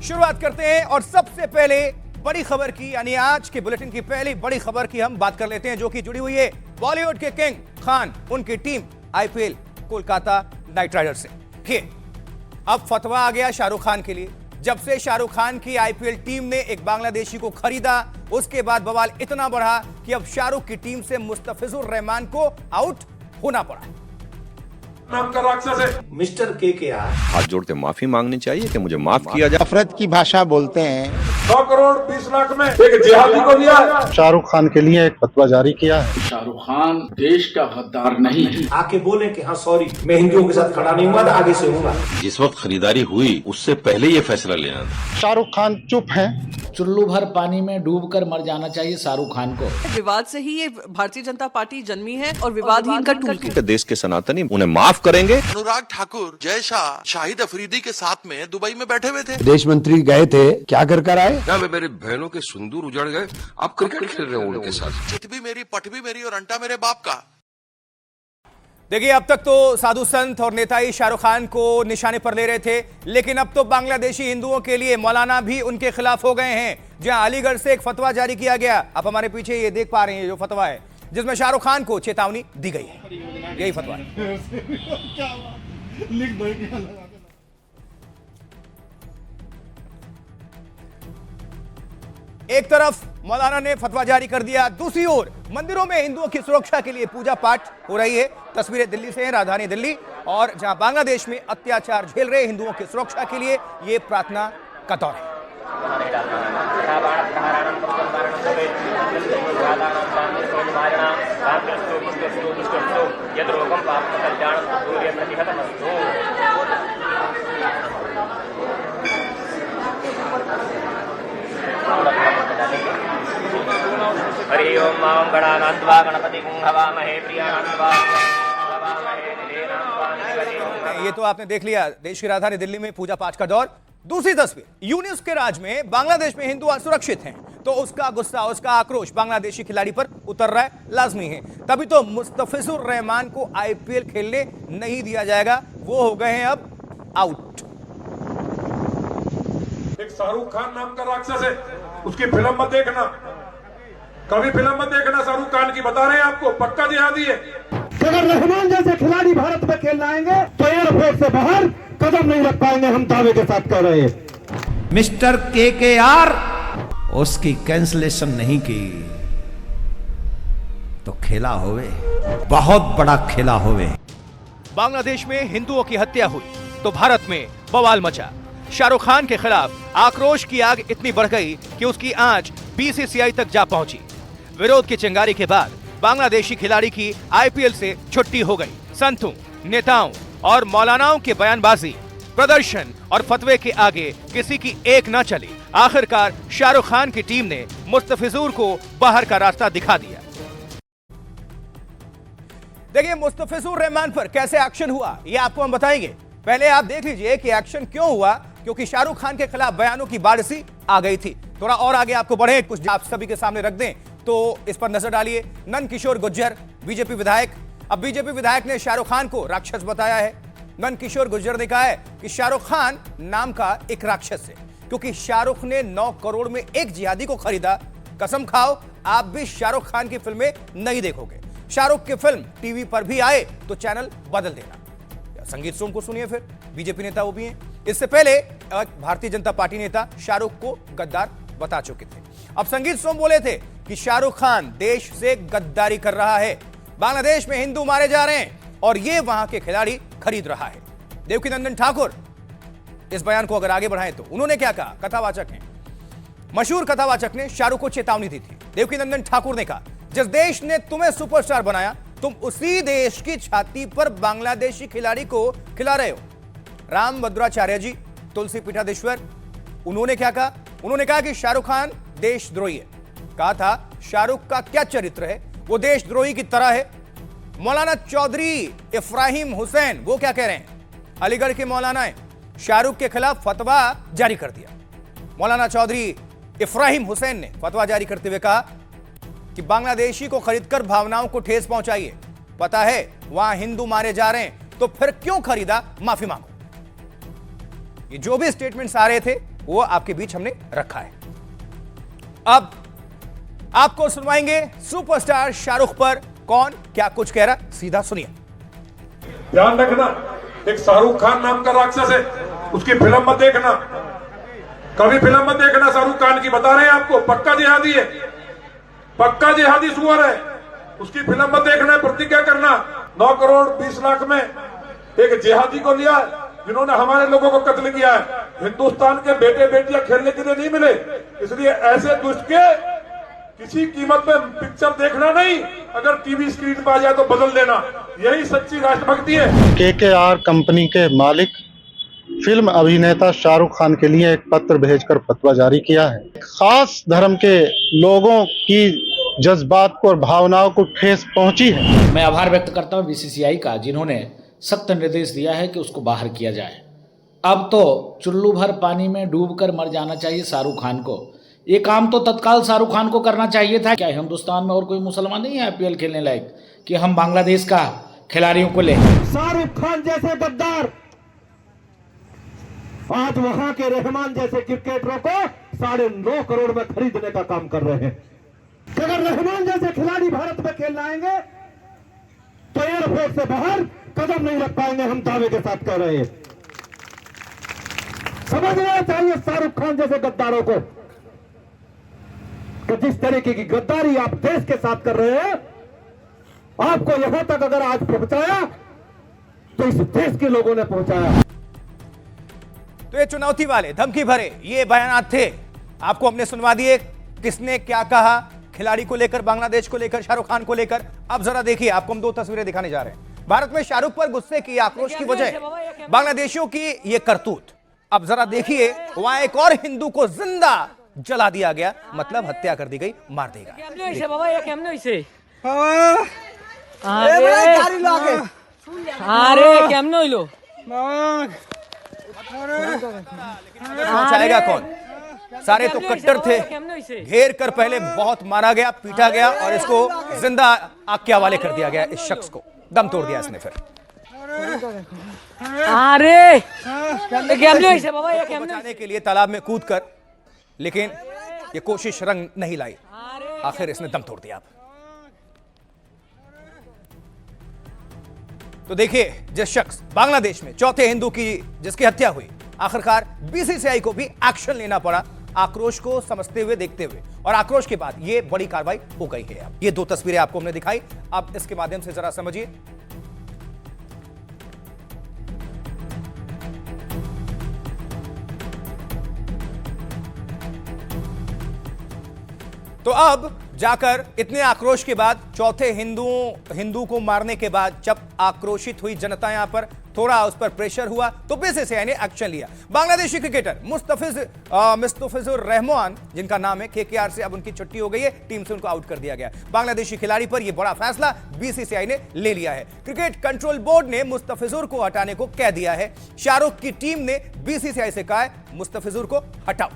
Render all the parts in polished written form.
शुरुआत करते हैं और सबसे पहले बड़ी खबर की यानी आज के बुलेटिन की पहली बड़ी खबर की हम बात कर लेते हैं जो कि जुड़ी हुई है बॉलीवुड के किंग खान उनकी team IPL Kolkata night Riders से। देखिए अब फतवा आ गया शाहरुख खान के लिए। जब से शाहरुख खान की आईपीएल टीम ने एक बांग्लादेशी को खरीदा उसके बाद बवाल इतना बढ़ा कि अब शाहरुख की टीम से मुस्तफिजुर रहमान को आउट होना पड़ा। नाम का राक्षस है मिस्टर केकेआर। हाथ जोड़ के माफी मांगनी चाहिए कि मुझे माफ किया जाए। नफरत की भाषा बोलते हैं। 100 करोड़ 20 लाख में एक जिहादी को दिया है। शाहरुख खान के लिए एक फतवा जारी किया है। शाहरुख खान देश का गद्दार नहीं है। आके बोले कि हाँ सॉरी मैं हिंदुओं के साथ खड़ा नहीं हुआ था, आगे से हूँगा। जिस वक्त खरीदारी हुई उससे पहले ये फैसला लेना था। शाहरुख खान चुप हैं। चुल्लू भर पानी में डूबकर मर जाना चाहिए शाहरुख खान को। विवाद से ही ये भारतीय जनता पार्टी जन्मी है और विवाद ही इनका टूल है। देश के सनातनी उन्हें माफ करेंगे। अनुराग ठाकुर जय शाह शाहिद अफरीदी के साथ में दुबई में बैठे हुए थे। विदेश मंत्री गए थे, क्या कर आए? क्या वे मेरे बहनों के सिंदूर उजड़ गए? आप क्रिकेट खेल रहे हो उनके साथ। चित भी मेरी पट भी मेरी और अंटा मेरे बाप का। देखिए अब तक तो साधु संत और नेता ही शाहरुख खान को निशाने पर ले रहे थे, लेकिन अब तो बांग्लादेशी हिंदुओं के लिए मौलाना भी उनके खिलाफ हो गए हैं। जहां अलीगढ़ से एक फतवा जारी किया गया, आप हमारे पीछे ये देख पा रहे हैं जो फतवा है जिसमें शाहरुख खान को चेतावनी दी गई है। यही फतवा है। एक तरफ मौलाना ने फतवा जारी कर दिया, दूसरी ओर मंदिरों में हिंदुओं की सुरक्षा के लिए पूजा पाठ हो रही है। तस्वीरें दिल्ली से हैं, राजधानी दिल्ली, और जहां बांग्लादेश में अत्याचार झेल रहे हिंदुओं की सुरक्षा के लिए यह प्रार्थना का दौर है। हरि ओम मां गणानान्त्वा गणपति कुंभवामहे प्रियानान्त्वा ये तो आपने देख लिया देश की राजधानी दिल्ली में पूजा पाठ का दौर। दूसरी तस्वीर, यूनुस के राज में बांग्लादेश में हिंदू असुरक्षित हैं तो उसका गुस्सा, उसका आक्रोश बांग्लादेशी खिलाड़ी पर उतर रहा है, लाजमी है। तभी तो मुस्तफिजुर रहमान को आईपीएल खेलने नहीं दिया जाएगा, वो हो गए हैं अब आउट। एक शाहरुख खान नाम का राक्षस है, उसकी फिल्म मत देखना, कभी फिल्म मत देखना शाहरुख खान की, बता रहे हैं आपको, पक्का जिहादी है। अगर रहमान जैसे खिलाड़ी भारत में खेलने आएंगे तो एयरपोर्ट से बाहर कदम नहीं रख पाएंगे, हम दावे के साथ कह रहे हैं। मिस्टर केकेआर उसकी कैंसलेशन नहीं की तो खेला होवे, बहुत बड़ा खेला होवे। बांग्लादेश में हिंदुओं की हत्या हुई तो भारत में बवाल मचा। शाहरुख खान के खिलाफ आक्रोश की आग इतनी बढ़ गई कि उसकी आंच बीसीसीआई तक जा पहुंची। विरोध की चिंगारी के बाद बांग्लादेशी खिलाड़ी की आईपीएल से छुट्टी हो गई। संतों, नेताओं और मौलानाओं के बयानबाजी, प्रदर्शन और फतवे के आगे किसी की एक न चली। आखिरकार शाहरुख खान की टीम ने मुस्तफिजुर को बाहर का रास्ता दिखा दिया। देखिए मुस्तफिजुर रहमान पर कैसे एक्शन हुआ ये आपको हम बताएंगे। पहले आप देख लीजिए कि एक्शन क्यों हुआ, क्योंकि शाहरुख खान के खिलाफ बयानों की बाढ़ सी आ गई थी। थोड़ा और आगे आपको बढ़े, कुछ आप सभी के सामने रख दें तो इस पर नजर डालिए। नंद किशोर गुर्जर बीजेपी विधायक, अब बीजेपी विधायक ने शाहरुख खान को राक्षस बताया है। नंद किशोर गुर्जर ने कहा है कि शाहरुख खान नाम का एक राक्षस है, क्योंकि शाहरुख ने 9 करोड़ में एक जिहादी को खरीदा। कसम खाओ आप भी शाहरुख खान की फिल्में नहीं देखोगे। शाहरुख की फिल्म टीवी पर भी आए तो चैनल बदल देना। संगीत सोम को सुनिए, फिर बीजेपी नेता वो भी हैं। इससे पहले भारतीय जनता पार्टी नेता शाहरुख को गद्दार बता चुके थे। अब संगीत सोम बोले थे कि शाहरुख खान देश से गद्दारी कर रहा है, बांग्लादेश में हिंदू मारे जा रहे हैं और ये वहां के खिलाड़ी खरीद रहा है। देवकीनंदन ठाकुर इस बयान को अगर आगे बढ़ाएं तो उन्होंने क्या कहा, कथावाचक ने, मशहूर कथावाचक ने शाहरुख को चेतावनी दी थी। देवकीनंदन ठाकुर ने कहा जिस देश ने तुम्हें सुपरस्टार बनाया तुम उसी देश की छाती पर बांग्लादेशी खिलाड़ी को खिला रहे हो। राम भद्राचार्य जी, तुलसी पीठाधीश्वर, उन्होंने क्या कहा, उन्होंने कहा कि शाहरुख खान देशद्रोही है। कहा था शाहरुख का क्या चरित्र है, वो देशद्रोही की तरह है। मौलाना चौधरी इफ्राहिम हुसैन वो क्या कह रहे हैं, अलीगढ़ के मौलाना है, शाहरुख के खिलाफ फतवा जारी कर दिया। मौलाना चौधरी इफ्राहिम हुसैन ने फतवा जारी करते हुए कहा कि बांग्लादेशी को खरीदकर भावनाओं को ठेस पहुंचाइए, पता है वहां हिंदू मारे जा रहे हैं तो फिर क्यों खरीदा, माफी मांगो। ये जो भी स्टेटमेंट्स आ रहे थे वो आपके बीच हमने रखा है। अब आपको सुनवाएंगे सुपरस्टार शाहरुख पर कौन क्या कुछ कह रहा, सीधा सुनिए। ध्यान रखना, एक शाहरुख खान नाम का राक्षस है, उसकी फिल्म मत देखना, कभी फिल्म मत देखना। शाहरुख खान की बता रहे हैं आपको, पक्का जिहादी है, पक्का जिहादी सुअर है, उसकी फिल्म मत देखना। प्रतिज्ञा करना, 9 करोड़ 20 लाख में एक जिहादी को लिया जिन्होंने हमारे लोगों को कत्ल किया है। हिंदुस्तान के बेटे बेटियां खेलने के लिए नहीं मिले, इसलिए ऐसे दुष्ट के किसी कीमत में पिक्चर देखना नहीं, अगर टीवी स्क्रीन पर आ जाए तो बदल देना, यही सच्ची राष्ट्रभक्ति है। KKR कंपनी के मालिक फिल्म अभिनेता शाहरुख खान के लिए एक पत्र भेजकर फतवा जारी किया है। खास धर्म के लोगों की जज्बात को और भावनाओं को ठेस पहुंची है। मैं आभार व्यक्त करता हूं BCCI का, जिन्होंने सख्त निर्देश दिया है कि उसको बाहर किया जाए। अब तो चुल्लू भर पानी में डूबकर मर जाना चाहिए शाहरुख खान को। ये काम तो तत्काल शाहरुख खान को करना चाहिए था। क्या हिंदुस्तान में और कोई मुसलमान नहीं है IPL खेलने लायक कि हम बांग्लादेश का खिलाड़ियों को ले? शाहरुख खान जैसे गद्दार आज वहां के रहमान जैसे क्रिकेटरों को 9.5 करोड़ में खरीदने का काम कर रहे हैं। अगर रहमान जैसे खिलाड़ी भारत में खेलने आएंगे तो एयरपोर्ट से बाहर कदम नहीं रख पाएंगे, हम दावे के साथ कह रहे हैं। समझना चाहिए शाहरुख खान जैसे गद्दारों को कि जिस तरीके की गद्दारी आप देश के साथ कर रहे हैं, आपको यहां तक अगर आज पहुंचाया तो इस देश के लोगों ने पहुंचाया। तो ये चुनौती वाले, धमकी भरे ये बयानात थे, आपको हमने सुनवा दिए किसने क्या कहा खिलाड़ी को लेकर, बांग्लादेश को लेकर, शाहरुख खान को लेकर। अब जरा देखिए, आपको हम 2 तस्वीरें दिखाने जा रहे हैं। भारत में शाहरुख पर गुस्से की, आक्रोश की वजह बांग्लादेशियों की ये करतूत। अब जरा देखिए, वहां एक और हिंदू को जिंदा जला दिया गया, मतलब हत्या कर दी गई, मार दी गई। पहुंचाएगा कौन? सारे तो कट्टर थे, घेर कर पहले बहुत मारा गया, पीटा गया और इसको जिंदा आग के हवाले कर दिया गया। इस शख्स को दम तोड़ दिया इसने। फिर बचाने के लिए तालाब में कूद कर, लेकिन ये कोशिश रंग नहीं लाई, आखिर इसने दम तोड़ दिया। तो देखिए, जिस शख्स बांग्लादेश में चौथे हिंदू की जिसकी हत्या हुई, आखिरकार BCCI को भी एक्शन लेना पड़ा, आक्रोश को समझते हुए, देखते हुए, और आक्रोश के बाद ये बड़ी कार्रवाई हो गई है। अब ये 2 तस्वीरें आपको हमने दिखाई, अब इसके माध्यम से जरा समझिए। तो अब जाकर इतने आक्रोश के बाद, चौथे हिंदू को मारने के बाद जब आक्रोशित हुई जनता, यहां पर थोड़ा उस पर प्रेशर हुआ तो BCCI ने एक्शन लिया। बांग्लादेशी क्रिकेटर मुस्तफिजुर रहमान, जिनका नाम है, KKR से अब उनकी छुट्टी हो गई है, टीम से उनको आउट कर दिया गया। बांग्लादेशी खिलाड़ी पर यह बड़ा फैसला BCCI ने ले लिया है। क्रिकेट कंट्रोल बोर्ड ने मुस्तफिजुर को हटाने को कह दिया है। शाहरुख की टीम ने BCCI से कहा है मुस्तफिजुर को हटाओ।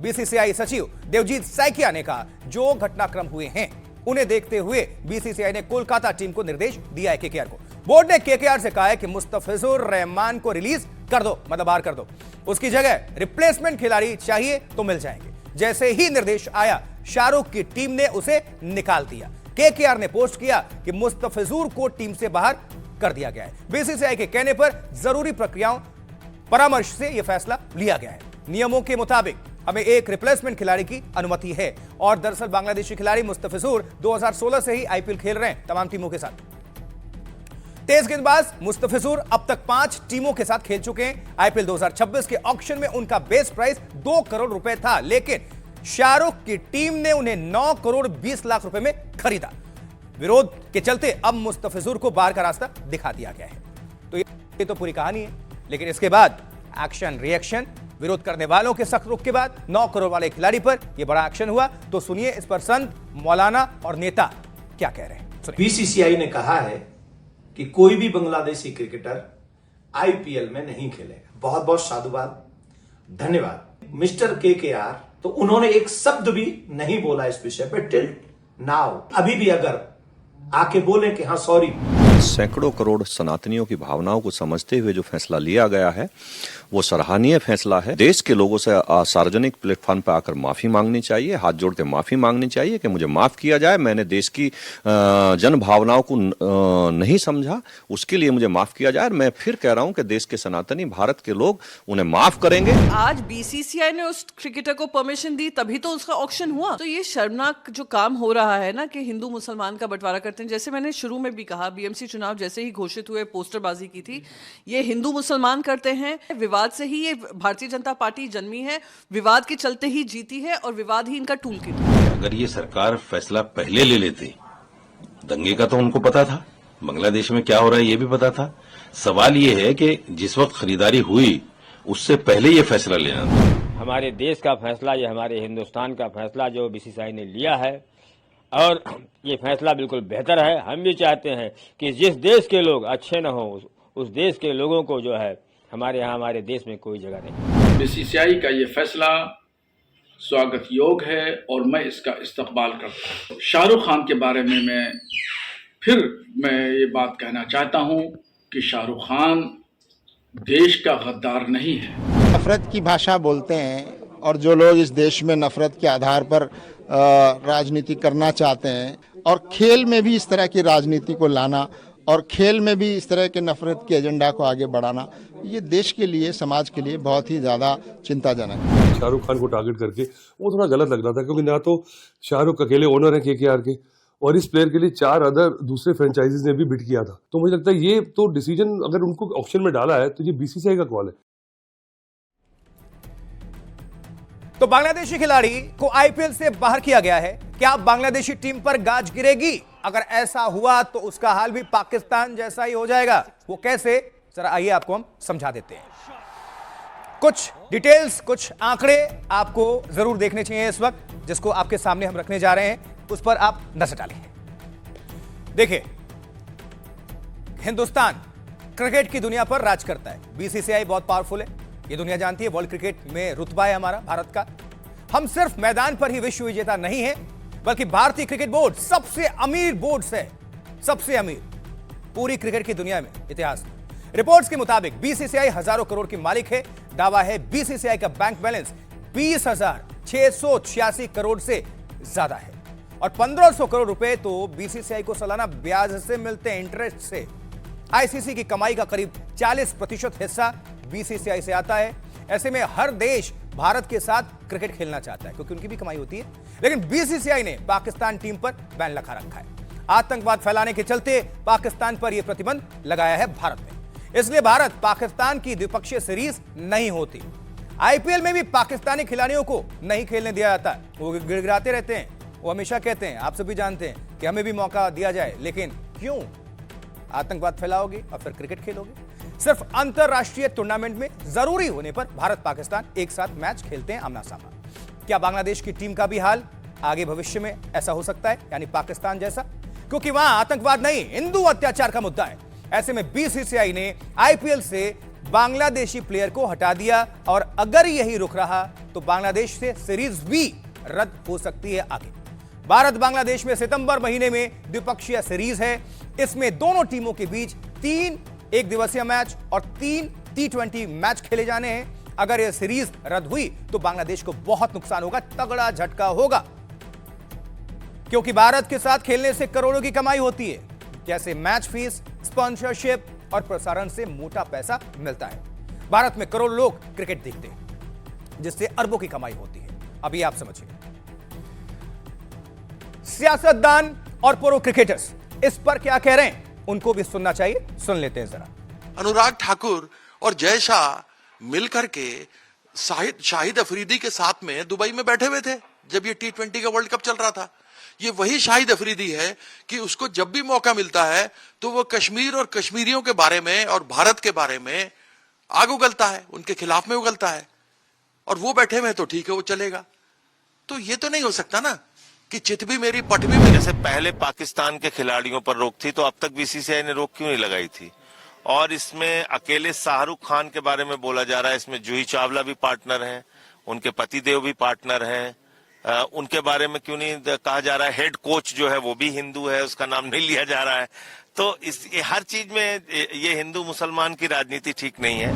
BCCI सचिव देवजीत सैकिया ने कहा, जो घटनाक्रम हुए हैं उन्हें देखते हुए BCCI ने कोलकाता टीम को निर्देश दिया है KKR को। बोर्ड ने KKR से कहा है कि मुस्तफिजुर रहमान को रिलीज कर दो, मतलब बाहर कर दो, उसकी जगह रिप्लेसमेंट खिलाड़ी चाहिए तो मिल जाएंगे। जैसे ही निर्देश आया, शाहरुख की टीम ने उसे निकाल दिया। KKR ने पोस्ट किया कि मुस्तफिजुर को टीम से बाहर कर दिया गया है। BCCI के कहने पर जरूरी प्रक्रियाओं परामर्श से यह फैसला लिया गया है। नियमों के मुताबिक हमें एक रिप्लेसमेंट खिलाड़ी की अनुमति है, और दरअसल बांग्लादेशी खिलाड़ी मुस्तफिजुर 2016 से ही IPL खेल रहे हैं तमाम टीमों के साथ। तेज गेंदबाज मुस्तफिजुर अब तक 5 टीमों के साथ खेल चुके हैं। IPL 2026 के ऑक्शन में उनका बेस प्राइस 2 करोड़ रुपए था, लेकिन शाहरुख की टीम ने उन्हें 9 करोड़ 20 लाख रुपए में खरीदा। विरोध के चलते अब मुस्तफिजुर को बाहर का रास्ता दिखा दिया गया है। तो ये तो पूरी कहानी है, लेकिन इसके बाद एक्शन, रिएक्शन, विरोध करने वालों के सख्त रुख के बाद 9 करोड़ वाले खिलाड़ी पर यह बड़ा एक्शन हुआ। तो सुनिए इस पर संत, मौलाना और नेता क्या कह रहे हैं। BCCI ने कहा है कि कोई भी बांग्लादेशी क्रिकेटर IPL में नहीं खेलेगा। बहुत बहुत साधुवाद, धन्यवाद। मिस्टर KKR, तो उन्होंने एक शब्द भी नहीं बोला इस विषय पे टिल नाउ। अभी भी अगर आके बोले कि हाँ सॉरी। सैकड़ों करोड़ सनातनियों की भावनाओं को समझते हुए जो फैसला लिया गया है, वो सराहनीय फैसला है। देश के लोगों से सार्वजनिक प्लेटफॉर्म पर आकर माफी मांगनी चाहिए, हाथ जोड़ के माफी मांगनी चाहिए कि मुझे माफ किया जाए, मैंने देश की जन भावनाओं को नहीं समझा, उसके लिए मुझे माफ किया जाए। मैं फिर कह रहा हूं कि देश के सनातनी भारत के लोग उन्हें माफ करेंगे। आज बीसीसीआई ने उस क्रिकेटर को परमिशन दी तभी तो उसका ऑक्शन हुआ। तो ये शर्मनाक जो काम हो रहा है ना कि हिंदू मुसलमान का बंटवारा करते हैं। जैसे मैंने शुरू में भी कहा, बीएमसी चुनाव जैसे ही घोषित हुए पोस्टरबाजी की थी। ये हिंदू मुसलमान करते हैं, विवाद से ही ये भारतीय जनता पार्टी जन्मी है, विवाद के चलते ही जीती है और विवाद ही इनका टूल किट है। अगर ये सरकार फैसला पहले ले लेती, दंगे का तो उनको पता था, बांग्लादेश में क्या हो रहा है ये भी पता था। सवाल ये है कि जिस वक्त खरीदारी हुई उससे पहले ये फैसला लेना था। हमारे देश का फैसला, ये हमारे हिंदुस्तान का फैसला जो बीसीसीआई ने लिया है, और ये फैसला बिल्कुल बेहतर है। हम भी चाहते हैं कि जिस देश के लोग अच्छे न हो, उस देश के लोगों को जो है हमारे यहाँ, हमारे देश में कोई जगह नहीं। बीसीसीआई का ये फैसला स्वागत योग्य है और मैं इसका इस्तकबाल करता हूँ। शाहरुख खान के बारे में मैं ये बात कहना चाहता हूँ कि शाहरुख खान देश का गद्दार नहीं है। नफरत की भाषा बोलते हैं और जो लोग इस देश में नफरत के आधार पर राजनीति करना चाहते हैं और खेल में भी इस तरह की राजनीति को लाना और खेल में भी इस तरह के नफरत के एजेंडा को आगे बढ़ाना, ये देश के लिए, समाज के लिए बहुत ही ज़्यादा चिंताजनक है। शाहरुख खान को टारगेट करके वो थोड़ा गलत लग रहा था, क्योंकि ना तो शाहरुख अकेले ओनर है केकेआर के, और इस प्लेयर के लिए 4 अदर दूसरे फ्रेंचाइजीज ने भी बिड किया था। तो मुझे लगता है ये तो डिसीजन अगर उनको ऑप्शन में डाला है तो ये बीसीसीआई का कॉल है। तो बांग्लादेशी खिलाड़ी को आईपीएल से बाहर किया गया है। क्या बांग्लादेशी टीम पर गाज गिरेगी? अगर ऐसा हुआ तो उसका हाल भी पाकिस्तान जैसा ही हो जाएगा। वो कैसे, जरा आइए आपको हम समझा देते हैं। कुछ डिटेल्स, कुछ आंकड़े आपको जरूर देखने चाहिए इस वक्त, जिसको आपके सामने हम रखने जा रहे हैं, उस पर आप नजर डालिए। देखिए, हिंदुस्तान क्रिकेट की दुनिया पर राज करता है। बीसीसीआई बहुत पावरफुल है, ये दुनिया जानती है। वर्ल्ड क्रिकेट में रुतबा है हमारा भारत का। हम सिर्फ मैदान पर ही विश्व विजेता नहीं है, बल्कि भारतीय क्रिकेट बोर्ड सबसे अमीर बोर्ड है, सबसे अमीर पूरी क्रिकेट की दुनिया में इतिहास में। रिपोर्ट्स के मुताबिक बीसीसीआई हजारों करोड़ की मालिक है। दावा है बीसीसीआई का बैंक बैलेंस 20,686 करोड़ से ज्यादा है और 1,500 करोड़ रुपए तो बीसीसीआई को सालाना ब्याज से मिलते हैं, इंटरेस्ट से। आईसीसी की कमाई का करीब 40% हिस्सा बीसीसीआई से आता है। ऐसे में हर देश भारत के साथ क्रिकेट खेलना चाहता है, क्योंकि उनकी भी कमाई होती है। लेकिन बीसीसीआई ने पाकिस्तान टीम पर बैन लगा रखा है। आतंकवाद फैलाने के चलते पाकिस्तान पर यह प्रतिबंध लगाया है भारत ने। इसलिए भारत पाकिस्तान की द्विपक्षीय सीरीज नहीं होती। आईपीएल में भी पाकिस्तानी खिलाड़ियों को नहीं खेलने दिया जाता। वो गिड़गिड़ाते रहते हैं, वो हमेशा कहते हैं, आप सभी जानते हैं कि हमें भी मौका दिया जाए, लेकिन क्यों? आतंकवाद फैलाओगे और फिर क्रिकेट खेलोगे? सिर्फ अंतरराष्ट्रीय टूर्नामेंट में जरूरी होने पर भारत पाकिस्तान एक साथ मैच खेलते हैं आमना सामना। क्या बांग्लादेश की टीम का भी हाल आगे भविष्य में ऐसा हो सकता है, यानी पाकिस्तान जैसा? क्योंकि वहां आतंकवाद नहीं, हिंदू अत्याचार का मुद्दा है। ऐसे में बीसीसीआई ने आईपीएल से बांग्लादेशी प्लेयर को हटा दिया और अगर यही रुक रहा तो बांग्लादेश से सीरीज भी रद्द हो सकती है आगे। भारत बांग्लादेश में सितंबर महीने में द्विपक्षीय सीरीज है। इसमें दोनों टीमों के बीच 3 एक दिवसीय मैच और 3 T20 मैच खेले जाने हैं। अगर यह सीरीज रद्द हुई तो बांग्लादेश को बहुत नुकसान होगा, तगड़ा झटका होगा, क्योंकि भारत के साथ खेलने से करोड़ों की कमाई होती है, जैसे मैच फीस, स्पॉन्सरशिप और प्रसारण से मोटा पैसा मिलता है। भारत में करोड़ों लोग क्रिकेट देखते हैं, जिससे अरबों की कमाई होती है। अभी आप समझिए। सियासतदान और प्रो क्रिकेटर्स इस पर क्या कह रहे हैं, उनको भी सुनना चाहिए। सुन लेते हैं जरा। अनुराग ठाकुर और जय शाह मिलकर के शाहिद अफरीदी के साथ में दुबई में बैठे हुए थे जब ये T20 का वर्ल्ड कप चल रहा था। ये वही शाहिद अफरीदी है कि उसको जब भी मौका मिलता है तो वो कश्मीर और कश्मीरियों के बारे में और भारत के बारे में आग उगलता है, उनके खिलाफ में उगलता है। और वो बैठे हुए तो ठीक है, वो चलेगा। तो ये तो नहीं हो सकता ना कि चित भी मेरी पट भी मेरी। जैसे पहले पाकिस्तान के खिलाड़ियों पर रोक थी, तो अब तक बीसीसीआई ने रोक क्यों नहीं लगाई थी? और इसमें अकेले शाहरुख खान के बारे में बोला जा रहा है, इसमें जूही चावला भी पार्टनर हैं, उनके पतिदेव भी पार्टनर हैं। उनके बारे में क्यों नहीं कहा जा रहा है? हेड कोच जो है वो भी हिंदू है, उसका नाम नहीं लिया जा रहा है। तो ये हर चीज में ये हिंदू मुसलमान की राजनीति ठीक नहीं है।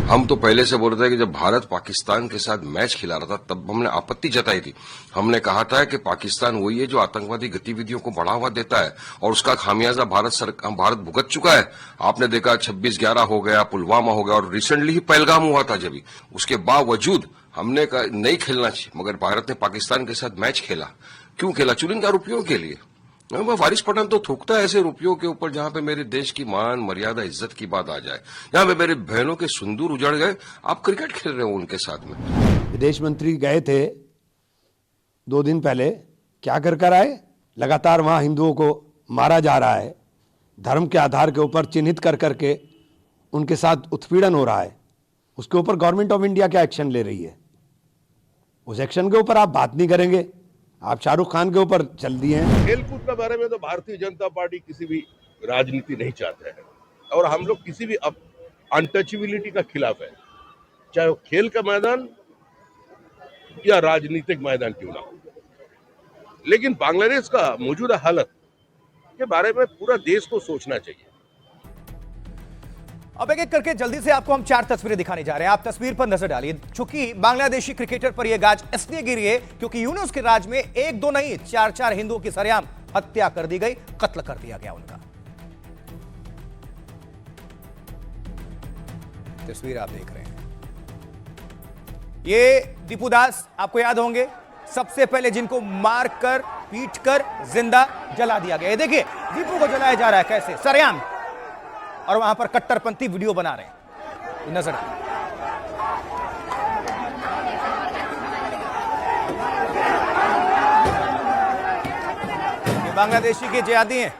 हम तो पहले से बोल रहे थे कि जब भारत पाकिस्तान के साथ मैच खिला रहा था तब हमने आपत्ति जताई थी। हमने कहा था कि पाकिस्तान वही है जो आतंकवादी गतिविधियों को बढ़ावा देता है और उसका खामियाजा भारत भुगत चुका है। आपने देखा 26/11 हो गया, पुलवामा हो गया और रिसेंटली ही पहलगाम हुआ था। जब उसके बावजूद हमने कहा नहीं खेलना चाहिए, मगर भारत ने पाकिस्तान के साथ मैच खेला। क्यों खेला? चुनिंदा रुपयों के लिए। वारिस पठान तो थूकता है ऐसे रुपयों के ऊपर जहां पे मेरे देश की मान, मर्यादा, इज्जत की बात आ जाए। जहां पे मेरे बहनों के सिंदूर उजड़ गए, आप क्रिकेट खेल रहे हो उनके साथ में। विदेश मंत्री गए थे 2 दिन पहले, क्या कर आए? लगातार वहां हिंदुओं को मारा जा रहा है, धर्म के आधार के ऊपर चिन्हित कर करके उनके साथ उत्पीड़न हो रहा है। उसके ऊपर गवर्नमेंट ऑफ इंडिया क्या एक्शन ले रही है? उस एक्शन के ऊपर आप बात नहीं करेंगे, आप शाहरुख खान के ऊपर चल दिए हैं। खेलकूद के बारे में तो भारतीय जनता पार्टी किसी भी राजनीति नहीं चाहते हैं और हम लोग किसी भी अनटचेबिलिटी का खिलाफ है, चाहे वो खेल का मैदान या राजनीतिक मैदान क्यों ना हो। लेकिन बांग्लादेश का मौजूदा हालत के बारे में पूरा देश को सोचना चाहिए। अब एक एक करके जल्दी से आपको हम 4 तस्वीरें दिखाने जा रहे हैं। आप तस्वीर पर नजर डालिए। चूंकि बांग्लादेशी क्रिकेटर पर यह गाज इसलिए गिरी है क्योंकि यूनुस के राज में 1-2 नहीं 4-4 हिंदुओं की सरेआम हत्या कर दी गई, कत्ल कर दिया गया उनका। तस्वीर आप देख रहे हैं, ये दीपू दास आपको याद होंगे, सबसे पहले जिनको मारकर पीटकर जिंदा जला दिया गया। देखिए दीपू को जलाया जा रहा है कैसे, सरेआम, और वहां पर कट्टरपंथी वीडियो बना रहे हैं, नजर आ। ये बांग्लादेशी के जिहादी हैं,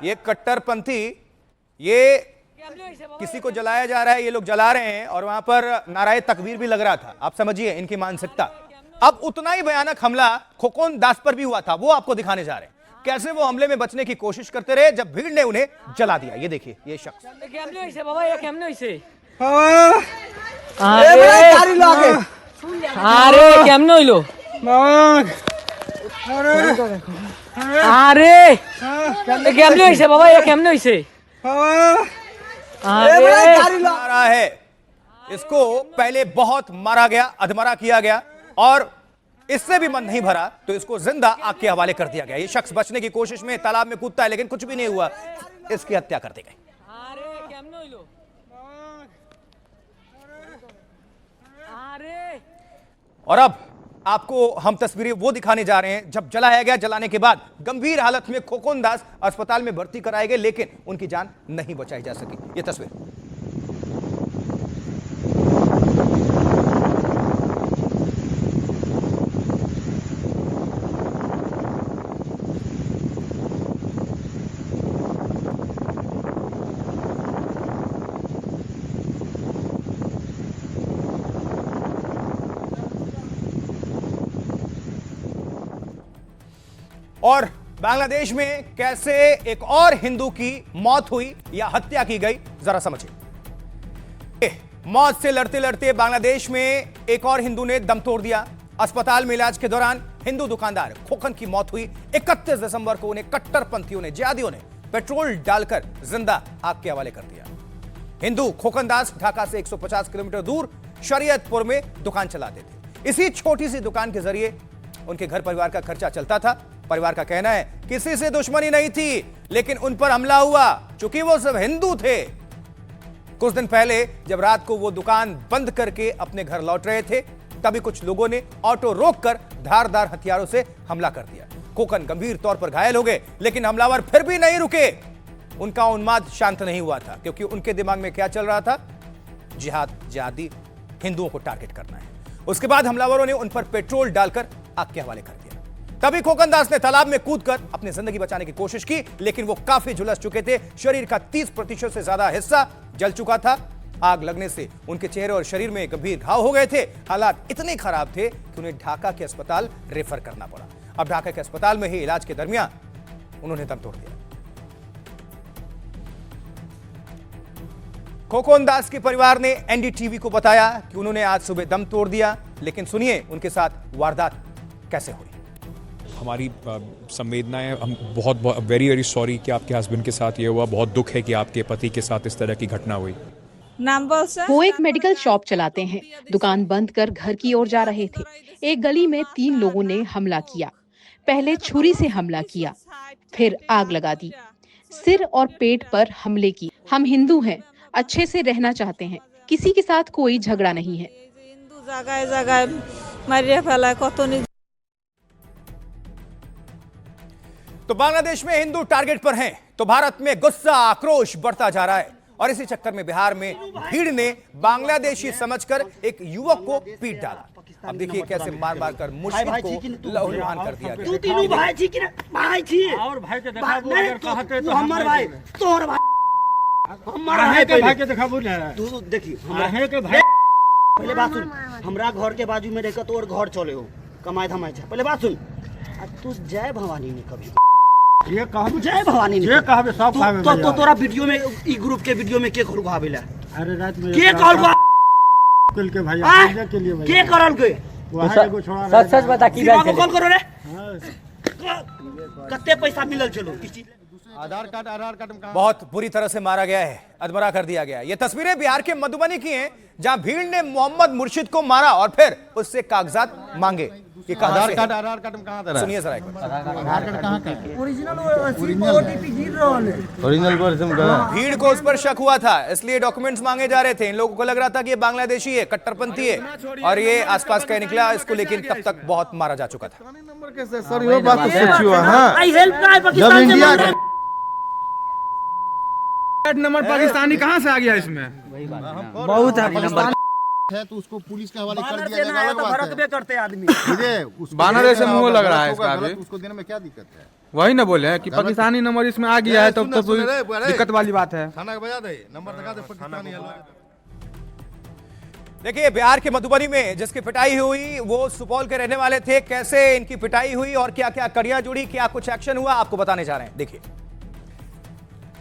ये कट्टरपंथी, ये किसी को जलाया जा रहा है, ये लोग जला रहे हैं और वहां पर नाराए तकबीर भी लग रहा था। आप समझिए इनकी मानसिकता। अब उतना ही भयानक हमला खोकोन दास पर भी हुआ था, वो आपको दिखाने जा रहे हैं कैसे वो हमले में बचने की कोशिश करते रहे जब भीड़ ने उन्हें जला दिया। ये देखिए ये शख्स, है इसको पहले बहुत मारा गया, अधमरा किया गया और इससे भी मन नहीं भरा तो इसको जिंदा आग के हवाले कर दिया गया। ये शख्स बचने की कोशिश में तालाब में कूदता है लेकिन कुछ भी नहीं हुआ, इसकी हत्या कर दी गई। और अब आपको हम तस्वीरें वो दिखाने जा रहे हैं जब जलाया गया। जलाने के बाद गंभीर हालत में खोकोन दास अस्पताल में भर्ती कराए गए लेकिन उनकी जान नहीं बचाई जा सकी। ये तस्वीर और बांग्लादेश में कैसे एक और हिंदू की मौत हुई या हत्या की गई, जरा समझिए। मौत से लड़ते लड़ते बांग्लादेश में एक और हिंदू ने दम तोड़ दिया। अस्पताल में इलाज के दौरान हिंदू दुकानदार खोकन की मौत हुई। 31 दिसंबर को उन्हें कट्टरपंथियों ने, जिहादियों ने पेट्रोल डालकर जिंदा आग के हवाले कर दिया। हिंदू खोकन दास ढाका से 150 किलोमीटर दूर शरीयतपुर में दुकान चलाते थे। इसी छोटी सी दुकान के जरिए उनके घर परिवार का खर्चा चलता था। परिवार का कहना है किसी से दुश्मनी नहीं थी लेकिन उन पर हमला हुआ चूंकि वो सब हिंदू थे। कुछ दिन पहले जब रात को वो दुकान बंद करके अपने घर लौट रहे थे तभी कुछ लोगों ने ऑटो रोककर धारदार हथियारों से हमला कर दिया। खोकन गंभीर तौर पर घायल हो गए लेकिन हमलावर फिर भी नहीं रुके। उनका उन्माद शांत नहीं हुआ था क्योंकि उनके दिमाग में क्या चल रहा था, जिहादी हिंदुओं को टारगेट करना है। उसके बाद हमलावरों ने उन पर पेट्रोल डालकर आग के हवाले कर दिया। तभी खोकन दास ने तालाब में कूदकर अपनी जिंदगी बचाने की कोशिश की लेकिन वो काफी झुलस चुके थे। शरीर का 30% से ज्यादा हिस्सा जल चुका था। आग लगने से उनके चेहरे और शरीर में गंभीर घाव हो गए थे। हालात इतने खराब थे कि उन्हें ढाका के अस्पताल रेफर करना पड़ा। अब ढाका के अस्पताल में ही इलाज के दरमियान उन्होंने दम तोड़ दिया। खोकन दास के परिवार ने एनडीटीवी को बताया कि उन्होंने आज सुबह दम तोड़ दिया लेकिन सुनिए उनके साथ वारदात कैसे हुई। हमारी संवेदनाएं, हम बहुत वेरी वेरी सॉरी कि आपके हस्बैंड के साथ ये हुआ। बहुत दुख है कि आपके पति के साथ इस तरह की घटना हुई। वो एक मेडिकल शॉप चलाते हैं। दुकान बंद कर घर की ओर जा रहे थे। एक गली में 3 लोगों ने हमला किया। पहले छुरी से हमला किया, फिर आग लगा दी। सिर और पेट पर हमले की। हम हिंदू हैं, अच्छे से रहना चाहते हैं, किसी के साथ कोई झगड़ा नहीं है। तो बांग्लादेश में हिंदू टारगेट पर हैं, तो भारत में गुस्सा आक्रोश बढ़ता जा रहा है और इसी चक्कर में बिहार में भीड़ ने बांग्लादेशी समझकर एक युवक को पीट डाला। अब देखिए कैसे मार मार कर मुर्शिद को लहूलुहान कर दिया गया। तीनों भाई थी कि भाई थी और भाई के देखा वो अगर कहते तो हमर भाई तोर भाई हमर भाई के देखा बोल रहा है। तू देखी हमर के भाई पहले बात सुन। हमरा घर के बाजू में रहकर तोर घर चले हो कमाई धमाई छे। पहले बात सुन। तू जय भवानी ने कभी ये कहब जय भवानी ने ये कहबे सब भावे तो तोरा वीडियो में ई ग्रुप के वीडियो में के घर भावेला। अरे रात में के कहल कल के भाई के लिए भाई के करल के एगो छोड़ा सच सच बता की बात कॉल करो रे। कते पैसा मिलल चलो आधार कार्ड बहुत बुरी तरह से मारा गया है, अधमरा कर दिया गया। ये तस्वीरें बिहार के मधुबनी की हैं, जहां भीड़ ने मोहम्मद मुर्शिद को मारा और फिर उससे कागजात मांगे। ये आधार कार्ड कहां था? सुनिए जरा एक बार। आधार कार्ड कहां का है? ओरिजिनल वर्जन का। भीड़ को उस पर शक हुआ था, इसलिए डॉक्यूमेंट्स मांगे जा रहे थे। इन लोगों को लग रहा था कि ये बांग्लादेशी है, कट्टरपंथी है, और ये आसपास का निकला इसको, लेकिन तब तक बहुत मारा जा चुका था। सर ये बात तो सच हुआ। हां जब इंडिया का नंबर पाकिस्तानी कहां से आ गया इसमें? बहुत है तो उसको पुलिस के हवाले कर दिया जाएगा। अलग बात है करते आदमी बांग्लादेश से मुंह लग रहा है इसका अभी। उसको देने में क्या दिक्कत है? वही ना बोले हैं कि पाकिस्तानी नंबर इसमें आ गया है, तब तो कोई दिक्कत वाली बात है। थाना के बजा दे, नंबर दिखा दे, पाकिस्तानी है। देखिए बिहार के मधुबनी में जिसकी पिटाई हुई वो सुपौल के रहने वाले थे। कैसे इनकी पिटाई हुई और क्या क्या कड़ियां जुड़ी, क्या कुछ एक्शन हुआ, आपको बताने जा रहे हैं। देखिए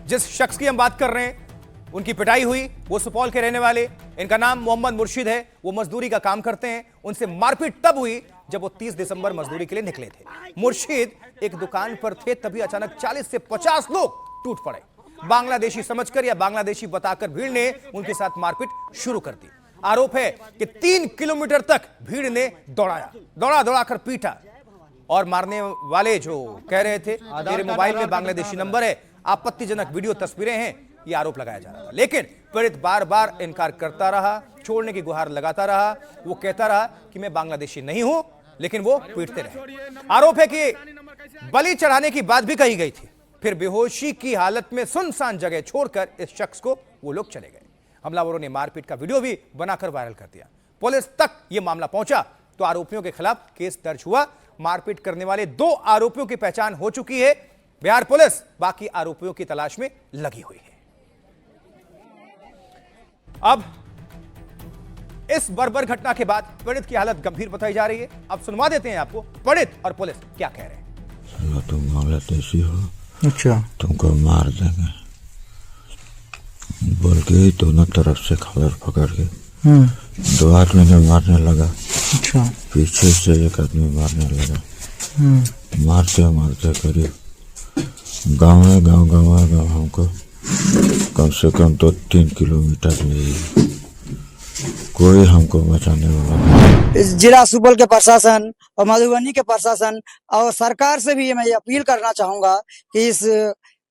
जिस शख्स की हम बात कर रहे हैं उनकी पिटाई हुई, वो सुपौल के रहने वाले, इनका नाम मोहम्मद मुर्शिद है। वो मजदूरी का काम करते हैं। उनसे मारपीट तब हुई जब वो 30 दिसंबर मजदूरी के लिए निकले थे। मुर्शिद एक दुकान पर थे, तभी अचानक 40 से 50 लोग टूट पड़े। बांग्लादेशी समझकर या बांग्लादेशी बताकर भीड़ ने उनके साथ मारपीट शुरू कर दी। आरोप है कि 3 किलोमीटर तक भीड़ ने दौड़ा कर पीटा और मारने वाले जो कह रहे थे मेरे मोबाइल में बांग्लादेशी नंबर है, आपत्तिजनक वीडियो तस्वीरें हैं, ये आरोप लगाया जा रहा था। लेकिन पीड़ित बार बार इनकार करता रहा, छोड़ने की गुहार लगाता रहा। वो कहता रहा कि मैं बांग्लादेशी नहीं हूं, लेकिन वो पीटते रहे। आरोप है कि बलि चढ़ाने की बात भी कही गई थी। फिर बेहोशी की हालत में सुनसान जगह छोड़कर इस शख्स को वो लोग चले गए। हमलावरों ने मारपीट का वीडियो भी बनाकर वायरल कर दिया। पुलिस तक यह मामला पहुंचा तो आरोपियों के खिलाफ केस दर्ज हुआ। मारपीट करने वाले 2 आरोपियों की पहचान हो चुकी है। बिहार पुलिस बाकी आरोपियों की तलाश में लगी हुई है। अब इस बर्बर घटना के बाद पीड़ित की हालत गंभीर बताई जा रही है। अब सुनवा देते हैं आपको पीड़ित और पुलिस क्या कह रहे हैं। तुम बांग्लादेशी हो, अच्छा तुमको मार देंगे बोल के दोनों तरफ से खबर पकड़ के 2 आदमी ने मारने लगा। अच्छा पीछे से एक आदमी मारने लगा। मारते मारते करीब गाँव हमको कम से कम 2-3 किलोमीटर ले कोई हमको बचाने वाला। जिला सुपौल के प्रशासन और मधुबनी के प्रशासन और सरकार से भी मैं अपील करना चाहूंगा कि इस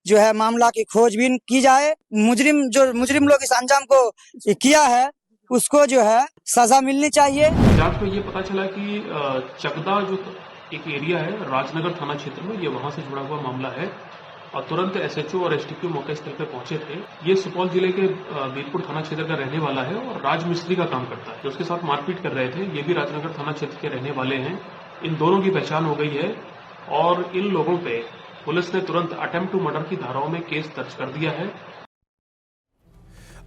जो है मामला की खोजबीन की जाए। मुजरिम लोग इस अंजाम को किया है उसको जो है सजा मिलनी चाहिए। जांच में ये पता चला कि चकदा जो एक एरिया है राजनगर थाना क्षेत्र में, ये वहां से जुड़ा हुआ मामला है और तुरंत एसएचओ और एसटीपी मौके स्थल पर पहुंचे थे। ये सुपौल जिले के बीरपुर थाना क्षेत्र का रहने वाला है और राजमिस्त्री का काम करता है। जो उसके साथ मारपीट कर रहे थे ये भी राजनगर थाना क्षेत्र के रहने वाले हैं। इन दोनों की पहचान हो गई है और इन लोगों पे पुलिस ने तुरंत अटेम्प्ट टू मर्डर की धाराओं में केस दर्ज कर दिया है।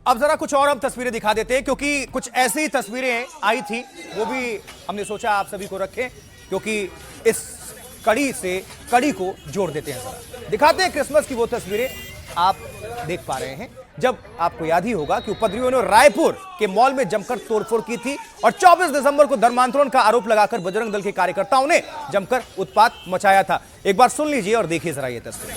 अब जरा कुछ और हम तस्वीरें दिखा देते हैं, क्योंकि कुछ ऐसी तस्वीरें आई थी, वो भी हमने सोचा आप सभी को रखें, क्योंकि इस कड़ी से कड़ी को जोड़ देते हैं। जरा दिखाते हैं क्रिसमस की वो तस्वीरें आप देख पा रहे हैं। जब आपको याद ही होगा कि उपद्रवियों ने रायपुर के मॉल में जमकर तोड़फोड़ की थी और 24 दिसंबर को धर्मांतरण का आरोप लगाकर बजरंग दल के कार्यकर्ताओं ने जमकर उत्पात मचाया था। एक बार सुन लीजिए और देखिए जरा ये तस्वीर।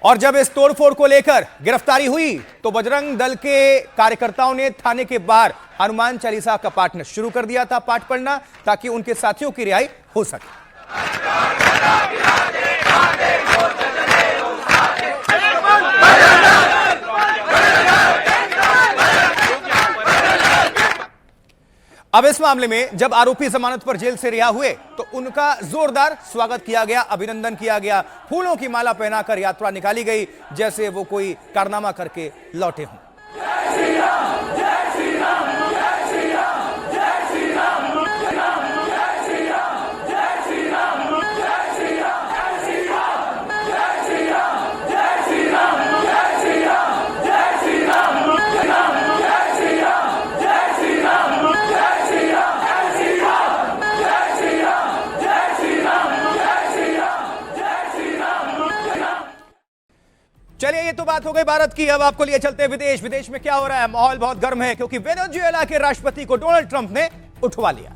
और जब इस तोड़फोड़ को लेकर गिरफ्तारी हुई तो बजरंग दल के कार्यकर्ताओं ने थाने के बाहर हनुमान चालीसा का पाठ शुरू कर दिया था, पाठ पढ़ना, ताकि उनके साथियों की रिहाई हो सके। अब इस मामले में जब आरोपी जमानत पर जेल से रिहा हुए तो उनका जोरदार स्वागत किया गया, अभिनंदन किया गया, फूलों की माला पहनाकर यात्रा निकाली गई जैसे वो कोई कारनामा करके लौटे हों। चलिए, ये तो बात हो गई भारत की। अब आपको लिए चलते हैं विदेश। विदेश में क्या हो रहा है? माहौल बहुत गर्म है क्योंकि वेनेजुएला के राष्ट्रपति को डोनाल्ड ट्रंप ने उठवा लिया।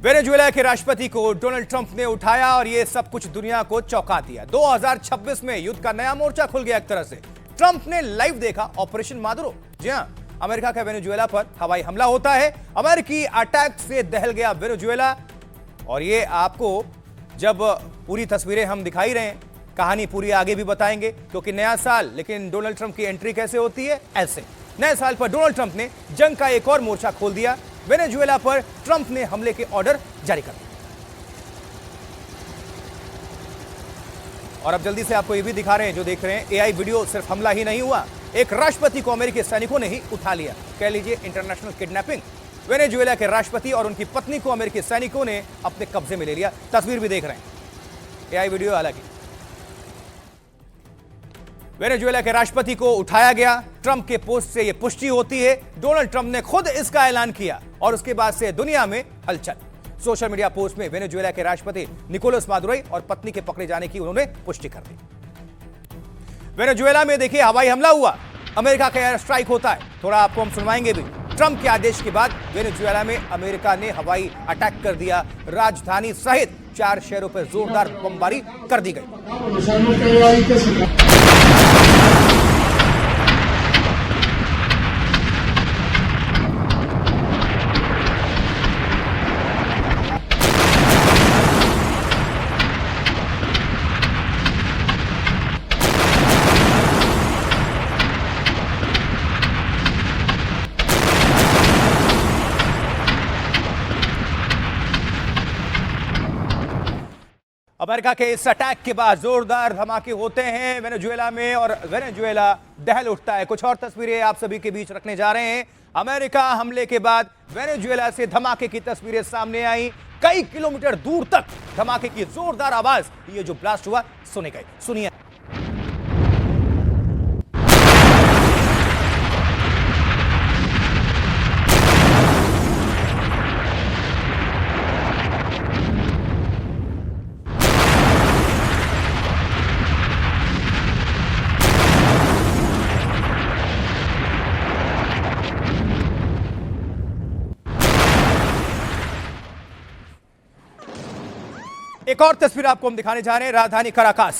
वेनेजुएला के राष्ट्रपति को डोनाल्ड ट्रंप ने उठाया और यह सब कुछ दुनिया को चौंका दिया। 2026 में युद्ध का नया मोर्चा खुल गया एक तरह से। ट्रंप ने लाइव देखा ऑपरेशन मादुरो। जी हां, अमेरिका का वेनेजुएला पर हवाई हमला होता है। अमेरिकी अटैक से दहल गया वेनेजुएला। और ये आपको जब पूरी तस्वीरें हम दिखाई रहे हैं, कहानी पूरी आगे भी बताएंगे क्योंकि नया साल, लेकिन डोनाल्ड ट्रंप की एंट्री कैसे होती है? ऐसे नए साल पर डोनाल्ड ट्रंप ने जंग का एक और मोर्चा खोल दिया। वेनेजुएला पर ट्रंप ने हमले के ऑर्डर जारी कर दिए। और अब जल्दी से आपको ये भी दिखा रहे हैं, जो देख रहे हैं एआई वीडियो। सिर्फ हमला ही नहीं हुआ, एक राष्ट्रपति को अमेरिकी सैनिकों ने ही उठा लिया। कह लीजिए इंटरनेशनल किडनैपिंग। वेनेजुएला के राष्ट्रपति और उनकी पत्नी को अमेरिकी सैनिकों ने अपने कब्जे में ले लिया। तस्वीर भी देख रहे हैं, एआई वीडियो। हालांकि वेनेजुएला के राष्ट्रपति को उठाया गया। ट्रंप के पोस्ट से यह पुष्टि होती है। डोनाल्ड ट्रंप ने खुद इसका ऐलान किया और उसके बाद से दुनिया में हलचल। सोशल मीडिया पोस्ट में वेनेजुएला के राष्ट्रपति निकोलस मादुरो और पत्नी के पकड़े जाने की उन्होंने पुष्टि कर दी। वेनेजुएला में देखिए हवाई हमला हुआ, अमेरिका का एयर स्ट्राइक होता है। थोड़ा आपको हम सुनवाएंगे भी। ट्रंप के आदेश के बाद वेनेजुएला में अमेरिका ने हवाई अटैक कर दिया। राजधानी सहित 4 शहरों पर जोरदार बमबारी कर दी गई। अमेरिका के इस अटैक के बाद जोरदार धमाके होते हैं वेनेजुएला में और वेनेजुएला दहल उठता है। कुछ और तस्वीरें आप सभी के बीच रखने जा रहे हैं। अमेरिका हमले के बाद वेनेजुएला से धमाके की तस्वीरें सामने आई। कई किलोमीटर दूर तक धमाके की जोरदार आवाज, ये जो ब्लास्ट हुआ, सुनी गई। सुनिए। एक और तस्वीर आपको हम दिखाने जा रहे हैं। राजधानी काराकास,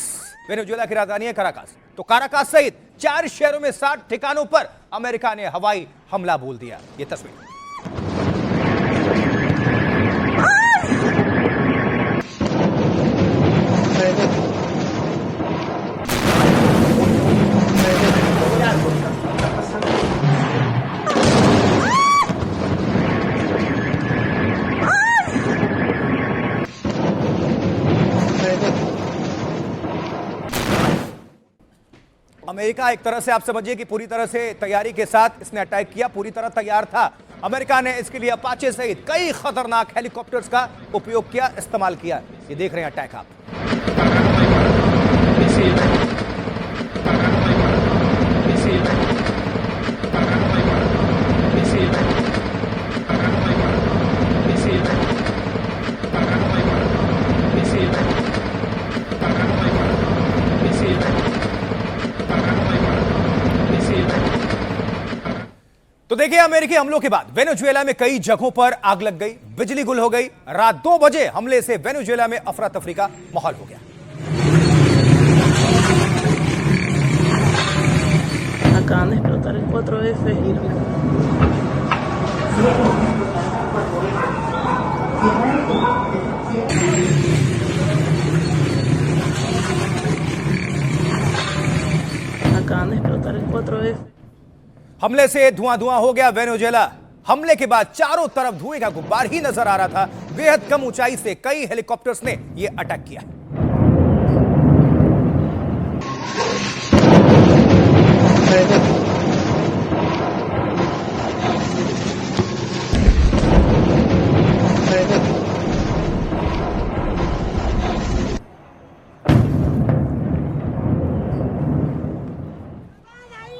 वेनेजुएला की राजधानी है काराकास। तो काराकास सहित 4 शहरों में 60 ठिकानों पर अमेरिका ने हवाई हमला बोल दिया। ये तस्वीर अमेरिका एक तरह से आप समझिए कि पूरी तरह से तैयारी के साथ इसने अटैक किया, पूरी तरह तैयार था। अमेरिका ने इसके लिए अपाचे सहित कई खतरनाक हेलीकॉप्टर्स का उपयोग किया, इस्तेमाल किया। ये देख रहे हैं अटैक आप। देखिए, अमेरिकी हमलों के बाद वेनेजुएला में कई जगहों पर आग लग गई, बिजली गुल हो गई। रात 2 बजे हमले से वेनेजुएला में अफरा तफरी का माहौल हो गया। Acaban de explotar el 4F. Acaban de explotar el 4F. हमले से धुआं हो गया वेनेजुएला। हमले के बाद चारों तरफ धुएं का गुब्बार ही नजर आ रहा था। बेहद कम ऊंचाई से कई हेलीकॉप्टर्स ने यह अटैक किया।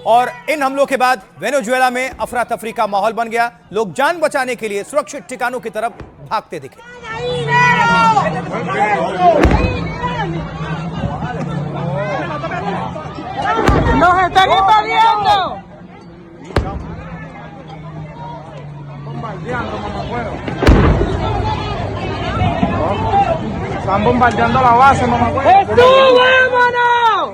और इन हमलों के बाद वेनेजुएला में अफरा तफरी का माहौल बन गया। लोग जान बचाने के लिए सुरक्षित ठिकानों की तरफ भागते दिखे। ¡Nos están invadiendo! Están bombardeando la base, mamá. ¡Jesús, vámonos!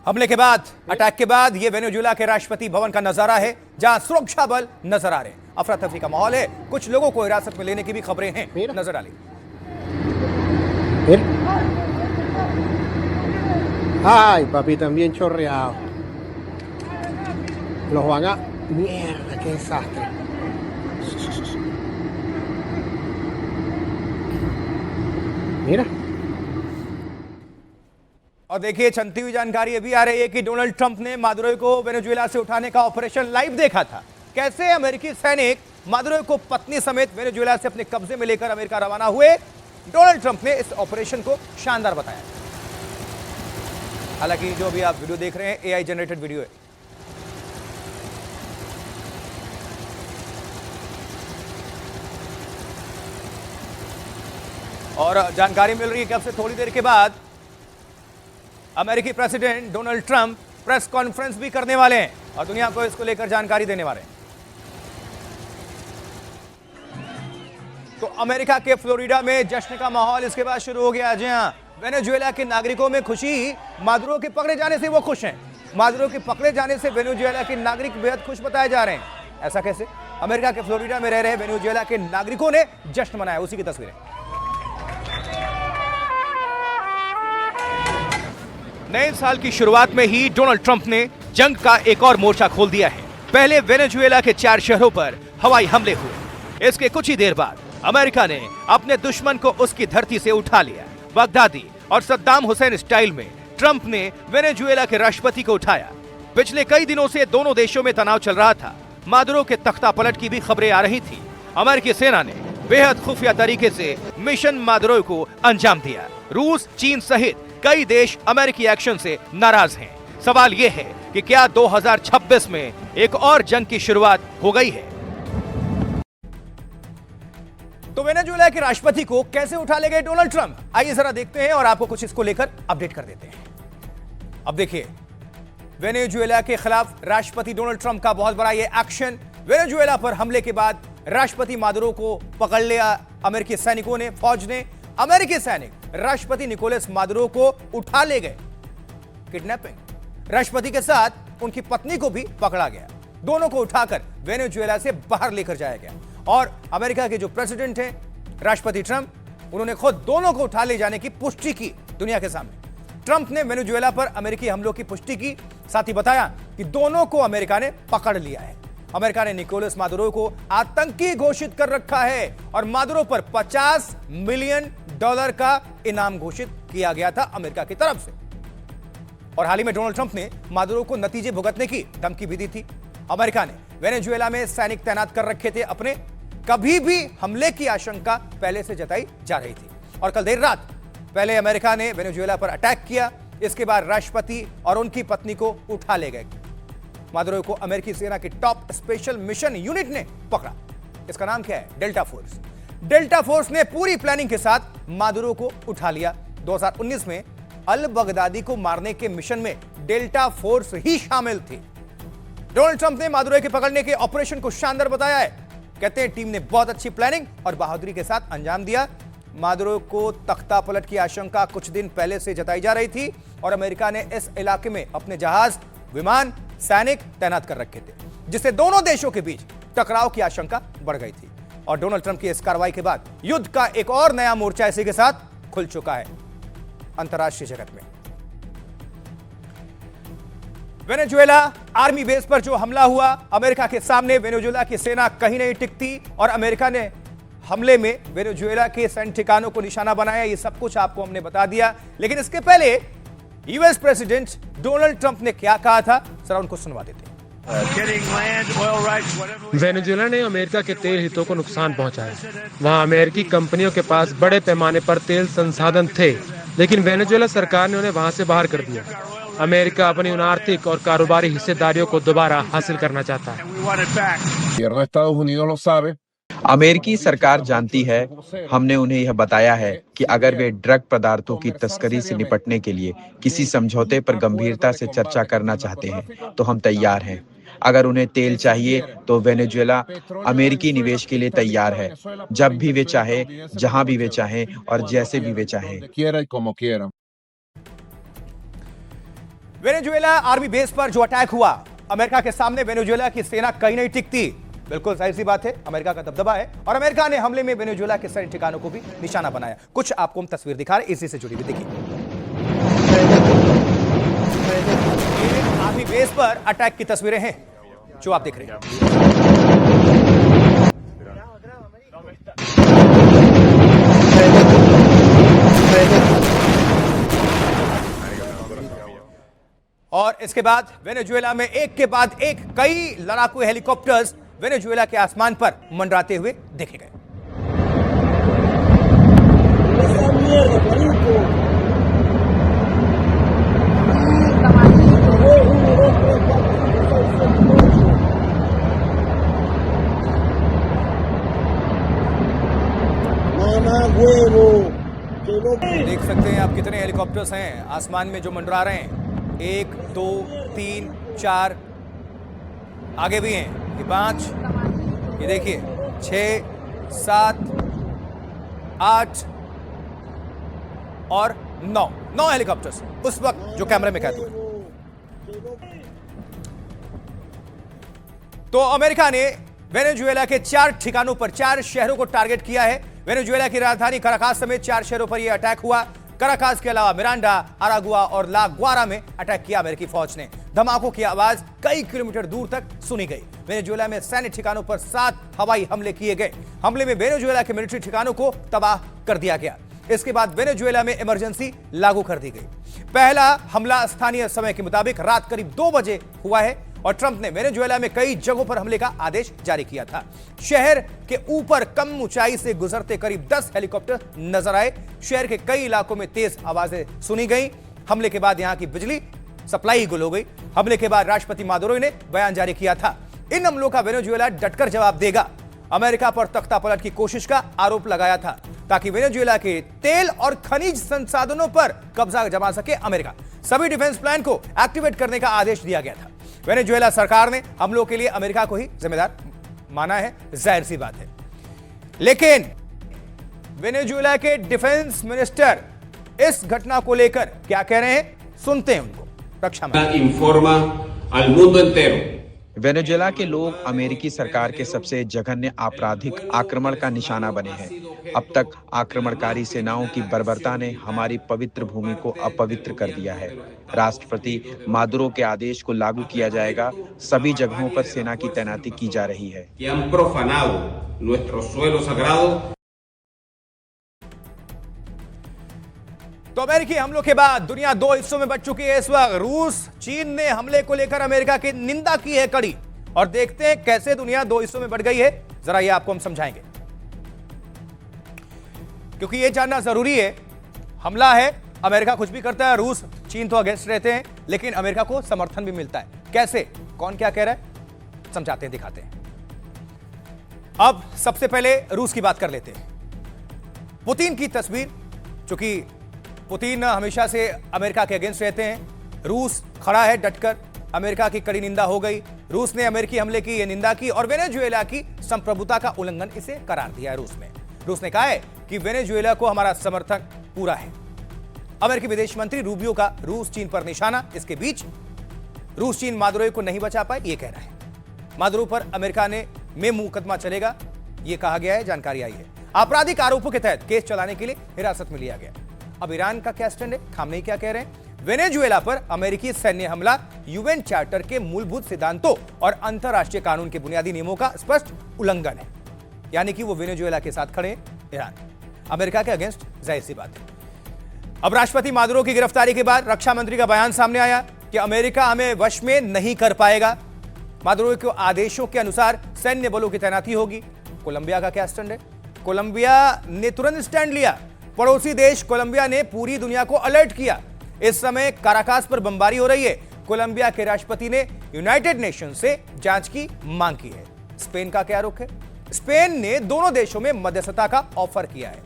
हमले के बाद, अटैक के बाद यह वेनेजुएला के राष्ट्रपति भवन का नजारा है, जहां सुरक्षा बल नजर आ रहे हैं। अफरा तफरी का माहौल है। कुछ लोगों को हिरासत में लेने की भी खबरें हैं। नजर डाली। Ay, papi, también chorreado. Los van a... Mierda, qué desastre. Mira. और देखिए, चलती हुई जानकारी अभी आ रही है कि डोनाल्ड ट्रंप ने मादुरो को वेनेजुएला से उठाने का ऑपरेशन लाइव देखा था। कैसे अमेरिकी सैनिक मादुरो को पत्नी समेत वेनेजुएला से अपने कब्जे में लेकर अमेरिका रवाना हुए। डोनाल्ड ट्रंप ने इस ऑपरेशन को शानदार बताया। हालांकि जो अभी आप वीडियो देख रहे हैं एआई जनरेटेड वीडियो है। और जानकारी मिल रही है कि अब से थोड़ी देर के बाद अमेरिकी president Donald Trump press conference भी करने वाले हैं और दुनिया को इसको लेकर जानकारी देने वाले हैं। तो अमेरिका के फ्लोरिडा में जश्न का माहौल इसके बाद शुरू हो गया। जी हां, वेनेजुएला के नागरिकों में खुशी। मादुरो के पकड़े जाने से वो खुश हैं। मादुरो के पकड़े जाने से वेनेजुएला के नागरिक बेहद खुश बताए जा रहे हैं। ऐसा कैसे? अमेरिका के फ्लोरिडा में रह रहे वेनेजुएला के नागरिकों ने जश्न मनाया। उसी की तस्वीरें। नए साल की शुरुआत में ही डोनाल्ड ट्रंप ने जंग का एक और मोर्चा खोल दिया है। पहले वेनेजुएला के 4 शहरों पर हवाई हमले हुए। इसके कुछ ही देर बाद अमेरिका ने अपने दुश्मन को उसकी धरती से उठा लिया। बगदादी और सद्दाम हुसैन स्टाइल में ट्रंप ने वेनेजुएला के राष्ट्रपति को उठाया। पिछले कई दिनों से दोनों देशों में तनाव चल रहा था। मादुरो के तख्ता पलट की भी खबरें आ रही थी। अमेरिकी सेना ने बेहद खुफिया तरीके से मिशन मादुरो को अंजाम दिया। रूस, चीन सहित कई देश अमेरिकी एक्शन से नाराज हैं। सवाल यह है कि क्या 2026 में एक और जंग की शुरुआत हो गई है? तो वेनेजुएला के राष्ट्रपति को कैसे उठा ले गए डोनाल्ड ट्रंप? आइए जरा देखते हैं और आपको कुछ इसको लेकर अपडेट कर देते हैं। अब देखिए, वेनेजुएला के खिलाफ राष्ट्रपति डोनाल्ड ट्रंप का बहुत बड़ा यह एक्शन। वेनेजुएला पर हमले के बाद राष्ट्रपति मादुरो को पकड़ लिया अमेरिकी सैनिकों ने, फौज ने। अमेरिकी सैनिक राष्ट्रपति निकोलस मादुरो को उठा ले गए। किडनैपिंग। राष्ट्रपति के साथ उनकी पत्नी को भी पकड़ा गया। दोनों को उठाकर वेनेजुएला से बाहर लेकर जाया गया। और अमेरिका के जो प्रेसिडेंट हैं राष्ट्रपति ट्रंप, उन्होंने खुद दोनों को उठा ले जाने की पुष्टि की दुनिया के सामने। ट्रंप ने वेनेजुएला पर अमेरिकी हमलों की पुष्टि की, साथ ही बताया कि दोनों को अमेरिका ने पकड़ लिया है। अमेरिका ने निकोलस मादुरो को आतंकी घोषित कर रखा है और मादुरो पर $50 मिलियन का इनाम घोषित किया गया था अमेरिका की तरफ से। और हाल ही में डोनाल्ड ट्रंप ने मादुरो को नतीजे भुगतने की धमकी भी दी थी। अमेरिका ने वेनेजुएला में सैनिक तैनात कर रखे थे अपने। कभी भी हमले की आशंका पहले से जताई जा रही थी। और कल देर रात पहले अमेरिका ने वेनेजुएला पर अटैक किया। इसके बाद राष्ट्रपति और उनकी पत्नी को उठा ले गए। मादुरो को अमेरिकी सेना की टॉप स्पेशल मिशन यूनिट ने पकड़ा। इसका नाम क्या है? Delta force. डेल्टा फोर्स ने पूरी प्लानिंग के साथ मादुरो को उठा लिया। 2019 में अल बगदादी को मारने के मिशन में डेल्टा फोर्स ही शामिल थी। डोनाल्ड ट्रंप ने मादुरो के पकड़ने के ऑपरेशन को शानदार बताया है। कहते हैं टीम ने बहुत अच्छी प्लानिंग और बहादुरी के साथ अंजाम दिया। मादुरो को तख्ता पलट की आशंका कुछ दिन पहले से जताई जा रही थी और अमेरिका ने इस इलाके में अपने जहाज, विमान, सैनिक तैनात कर रखे थे, जिससे दोनों देशों के बीच टकराव की आशंका बढ़ गई थी। और डोनाल्ड ट्रंप की इस कार्रवाई के बाद युद्ध का एक और नया मोर्चा इसी के साथ खुल चुका है अंतर्राष्ट्रीय जगत में। वेनेजुएला आर्मी बेस पर जो हमला हुआ, अमेरिका के सामने वेनेजुएला की सेना कहीं नहीं टिकती और अमेरिका ने हमले में वेनेजुएला के सैन्य ठिकानों को निशाना बनाया। ये सब कुछ आपको हमने बता दिया, लेकिन इसके पहले यूएस प्रेसिडेंट डोनाल्ड ट्रंप ने क्या कहा था, जरा उनको सुनवा देते हैं। वेनेजुएला ने अमेरिका के तेल हितों को नुकसान पहुंचाया। वहां अमेरिकी कंपनियों के पास बड़े पैमाने पर तेल संसाधन थे, लेकिन वेनेजुएला सरकार ने उन्हें वहां से बाहर कर दिया। अमेरिका अपनी उन आर्थिक और कारोबारी हिस्सेदारियों को दोबारा हासिल करना चाहता है। अमेरिकी सरकार जानती है, हमने उन्हें यह बताया है कि अगर वे ड्रग पदार्थों की तस्करी से निपटने के लिए किसी समझौते पर गंभीरता से चर्चा करना चाहते हैं तो हम तैयार हैं। अगर उन्हें तेल चाहिए तो वेनेजुएला अमेरिकी निवेश के लिए तैयार है, जब भी वे चाहे, जहां भी वे चाहें और जैसे भी वे चाहें। वेनेजुएला आर्मी बेस पर जो अटैक हुआ, अमेरिका के सामने वेनेजुएला की सेना कहीं नहीं टिकती। बिल्कुल जाहिर सी बात है, अमेरिका का दबदबा है और अमेरिका ने हमले में वेनेजुएला के सैन्य ठिकानों को भी निशाना बनाया। कुछ आपको हम तस्वीर दिखा रहे, इसी से जुड़ी हुई देखिए। आर्मी बेस पर अटैक की तस्वीरें हैं जो आप देख रहे हैं। और इसके बाद वेनेजुएला में एक के बाद एक कई लड़ाकू हेलीकॉप्टर्स वेनेजुएला के आसमान पर मंडराते हुए देखे गए। देख सकते हैं आप कितने हेलीकॉप्टर्स हैं आसमान में जो मंडरा रहे हैं। 1 2 3 4 आगे भी हैं, ये 5, ये देखिए 6 7 8 और 9 हेलीकॉप्टर्स उस वक्त जो कैमरे में कैद हुए। तो अमेरिका ने वेनेजुएला के 4 ठिकानों पर 4 शहरों को टारगेट किया है। वेनेजुएला की राजधानी कराकास समेत 4 शहरों पर यह अटैक हुआ। कराकास के अलावा मिरांडा, अरागुआ और ला ग्वारा में अटैक किया अमेरिकी फौज ने। धमाकों की आवाज कई किलोमीटर दूर तक सुनी गई। वेनेजुएला में सैन्य ठिकानों पर 7 हवाई हमले किए गए। हमले में वेनेजुएला के मिलिट्री ठिकानों को तबाह कर दिया गया। इसके बाद वेनेजुएला में इमरजेंसी लागू कर दी गई। पहला हमला स्थानीय समय के मुताबिक रात करीब 2 बजे हुआ है और ट्रंप ने वेनेजुएला में कई जगहों पर हमले का आदेश जारी किया था। शहर के ऊपर कम ऊंचाई से गुजरते करीब 10 हेलीकॉप्टर नजर आए। शहर के कई इलाकों में तेज आवाजें सुनी गई। हमले के बाद यहां की बिजली सप्लाई गुल हो गई। हमले के बाद राष्ट्रपति मादुरो ने बयान जारी किया था, इन हमलों का वेनेजुएला डटकर जवाब देगा। अमेरिका पर तख्ता पलट की कोशिश का आरोप लगाया था ताकि वेनेजुएला के तेल और खनिज संसाधनों पर कब्जा जमा सके अमेरिका। सभी डिफेंस प्लान को एक्टिवेट करने का आदेश दिया गया था। वेनेजुएला सरकार ने हमलों के लिए अमेरिका को ही जिम्मेदार माना है, जाहिर सी बात है। लेकिन वेनेजुएला के डिफेंस मिनिस्टर इस घटना को लेकर क्या कह रहे हैं, सुनते हैं उनको। रक्षा मंत्री वेनेजुएला के लोग अमेरिकी सरकार के सबसे जघन्य आपराधिक आक्रमण का निशाना बने हैं। अब तक आक्रमणकारी सेनाओं की बर्बरता ने हमारी पवित्र भूमि को अपवित्र कर दिया है। राष्ट्रपति मादुरो के आदेश को लागू किया जाएगा। सभी जगहों पर सेना की तैनाती की जा रही है। तो अमेरिकी हमलों के बाद दुनिया 2 हिस्सों में बंट चुकी है इस वक्त। रूस, चीन ने हमले को लेकर अमेरिका की निंदा की है कड़ी, और देखते हैं कैसे दुनिया 2 हिस्सों में बंट गई है। जरा ये आपको हम समझाएंगे, क्योंकि ये जानना जरूरी है। हमला है, अमेरिका कुछ भी करता है, रूस, चीन तो अगेंस्ट रहते हैं, लेकिन अमेरिका को समर्थन भी मिलता है। कैसे, कौन क्या कह रहा है, समझाते हैं, दिखाते हैं। अब सबसे पहले रूस की बात कर लेते हैं। पुतिन की तस्वीर, चूंकि पुतिन हमेशा से अमेरिका के अगेंस्ट रहते हैं, रूस खड़ा है डटकर, अमेरिका की कड़ी निंदा हो गई। रूस ने अमेरिकी हमले की यह निंदा की और वेनेजुएला की संप्रभुता का उल्लंघन इसे करार दिया है। रूस ने कहा है कि वेनेजुएला को हमारा समर्थन पूरा है। अमेरिकी विदेश मंत्री रूबियो का रूस चीन पर निशाना। इसके बीच रूस चीन मादुरो को नहीं बचा पाए, यह कहना है। मादुरो पर अमेरिका में मुकदमा चलेगा, यह कहा गया है, जानकारी आई है। आपराधिक आरोपों के तहत केस चलाने के लिए हिरासत में लिया गया। अब ईरान का क्या स्टैंड है, खामनेई क्या कह रहे हैं? वेनेजुएला पर अमेरिकी सैन्य हमला यूएन चार्टर के मूलभूत सिद्धांतों और अंतरराष्ट्रीय कानून के बुनियादी नियमों का स्पष्ट उल्लंघन है। यानी कि वो वेनेजुएला के साथ खड़े ईरान, अमेरिका के अगेंस्ट, जाहिर सी बात है। अब राष्ट्रपति मादुरो की गिरफ्तारी के बाद रक्षा मंत्री का बयान सामने आया कि अमेरिका हमें वश में नहीं कर पाएगा। मादुरो के आदेशों के अनुसार सैन्य बलों की तैनाती होगी। कोलंबिया का क्या स्टैंड है? कोलंबिया ने तुरंत स्टैंड लिया। पड़ोसी देश कोलंबिया ने पूरी दुनिया को अलर्ट किया। इस समय काराकास पर बमबारी हो रही है। कोलंबिया के राष्ट्रपति ने यूनाइटेड नेशन से जांच की मांग की है। स्पेन का क्या रुख है? स्पेन ने दोनों देशों में मध्यस्थता का ऑफर किया है।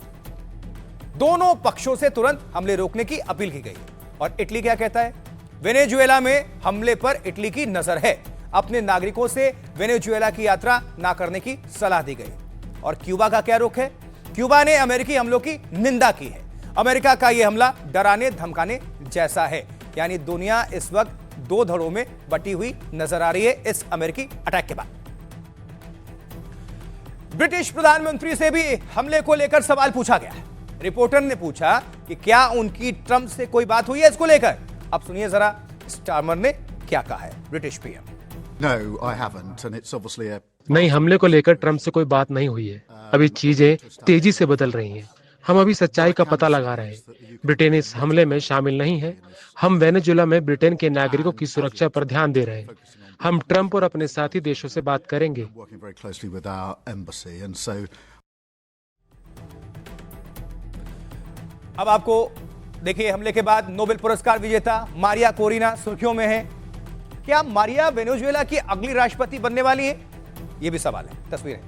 दोनों पक्षों से तुरंत हमले रोकने की अपील की गई। और इटली क्या कहता है? वेनेजुएला में हमले पर इटली की नजर है। अपने नागरिकों से वेनेजुएला की यात्रा ना करने की सलाह दी गई। और क्यूबा का क्या रुख है? क्यूबा ने अमेरिकी हमलों की निंदा की है। अमेरिका का यह हमला डराने धमकाने जैसा है। यानी दुनिया इस वक्त दो धड़ों में बटी हुई नजर आ रही है इस अमेरिकी अटैक के बाद। ब्रिटिश प्रधानमंत्री से भी हमले को लेकर सवाल पूछा गया। रिपोर्टर ने पूछा कि क्या उनकी ट्रंप से कोई बात हुई है इसको लेकर। अब सुनिए जरा स्टारमर ने क्या कहा है, ब्रिटिश पीएम। नहीं, हमले को लेकर ट्रंप से कोई बात नहीं हुई है। अभी चीजें तेजी से बदल रही हैं। हम अभी सच्चाई का पता लगा रहे हैं। ब्रिटेन इस हमले में शामिल नहीं है। हम वेनेजुएला में ब्रिटेन के नागरिकों की सुरक्षा पर ध्यान दे रहे हैं। हम ट्रंप और अपने साथी देशों से बात करेंगे। अब आपको देखिए, हमले के बाद नोबेल पुरस्कार विजेता मारिया कोरिना सुर्खियों में है। क्या मारिया वेनेजुएला की अगली राष्ट्रपति बनने वाली है? यह भी सवाल है। तस्वीरें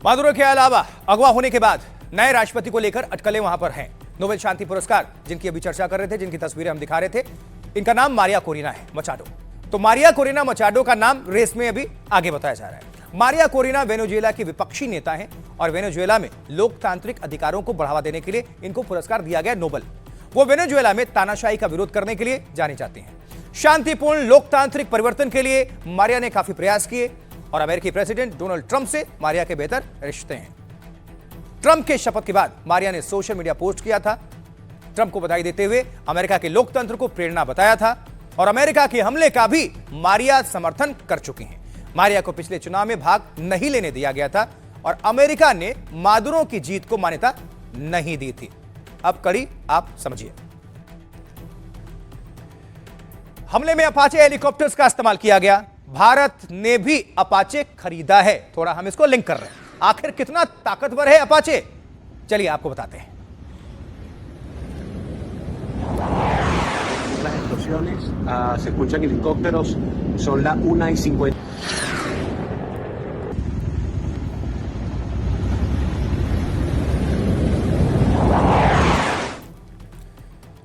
मादुरो के अलावा अगवा होने के बाद नए राष्ट्रपति को लेकर अटकलें वहां पर हैं। नोबेल शांति पुरस्कार जिनकी अभी चर्चा कर रहे थे, जिनकी तस्वीरें हम दिखा रहे थे, इनका नाम मारिया कोरिना है मचाडो। तो मारिया कोरिना मचाडो का नाम रेस में अभी आगे बताया जा रहा है। मारिया कोरिना वेनेजुएला की विपक्षी नेता हैं और वेनेजुएला में लोकतांत्रिक अधिकारों को बढ़ावा देने के लिए इनको पुरस्कार दिया गया नोबेल। वो वेनेजुएला में तानाशाही का विरोध करने के लिए जाने जाते हैं। शांतिपूर्ण लोकतांत्रिक परिवर्तन के लिए मारिया ने काफी प्रयास किए और अमेरिकी प्रेसिडेंट डोनाल्ड ट्रंप से मारिया के बेहतर रिश्ते हैं। ट्रंप के शपथ के बाद मारिया ने सोशल मीडिया पोस्ट किया था। ट्रंप को बधाई देते हुए अमेरिका के लोकतंत्र को प्रेरणा बताया था और अमेरिका के हमले का भी मारिया समर्थन कर चुकी हैं। मारिया को पिछले चुनाव में भाग नहीं लेने दिया गया था और अमेरिका ने मादुरो की जीत को मान्यता नहीं दी थी। अब कड़ी आप समझिए। हमले में अपाचे हेलीकॉप्टर्स का इस्तेमाल किया गया। भारत ने भी अपाचे खरीदा है। थोड़ा हम इसको लिंक कर रहे हैं। आखिर कितना ताकतवर है अपाचे, चलिए आपको बताते हैं। Se escuchan helicópteros, son las 1:50.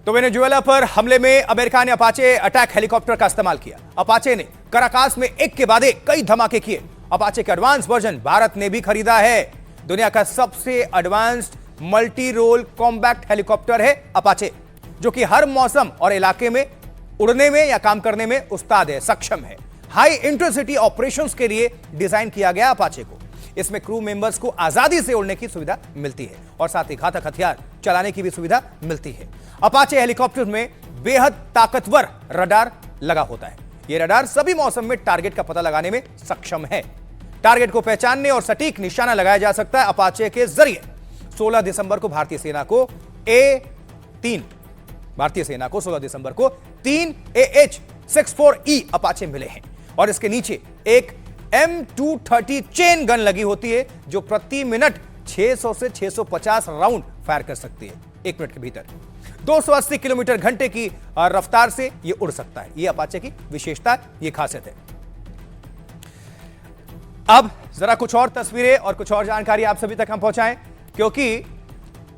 तो वेनेजुएला पर हमले में अमेरिका ने अपाचे अटैक हेलीकॉप्टर का इस्तेमाल किया। अपाचे ने काराकास में एक के बाद एक कई धमाके किए। अपाचे का एडवांस वर्जन भारत ने भी खरीदा है। दुनिया का सबसे advanced multi role combat helicopter है अपाचे, जो कि हर मौसम और इलाके में उड़ने में या काम करने में उस्ताद है, सक्षम है। हाई इंटरसिटी ऑपरेशंस के लिए डिजाइन किया गया अपाचे को। इसमें क्रू मेंबर्स को आजादी से उड़ने की सुविधा मिलती है और साथ ही घातक हथियार चलाने की भी सुविधा मिलती है। अपाचे हेलीकॉप्टर में बेहद ताकतवर रडार लगा होता है। यह रडार सभी मौसम में टारगेट का पता लगाने में सक्षम है। टारगेट को पहचानने और सटीक निशाना लगाया जा सकता है अपाचे के जरिए। 16 दिसंबर को भारतीय सेना को 16 दिसंबर को 3 AH-64E अपाचे मिले हैं और इसके नीचे एक M230 चेन गन लगी होती है जो प्रति मिनट 600 से 650 राउंड फायर कर सकती है। 1 मिनट के भीतर। 280 किलोमीटर घंटे की रफ्तार से यह उड़ सकता है। यह अपाचे की विशेषता, यह खासियत है। अब जरा कुछ और तस्वीरें और कुछ और जानकारी आप सभी तक हम पहुंचाएं, क्योंकि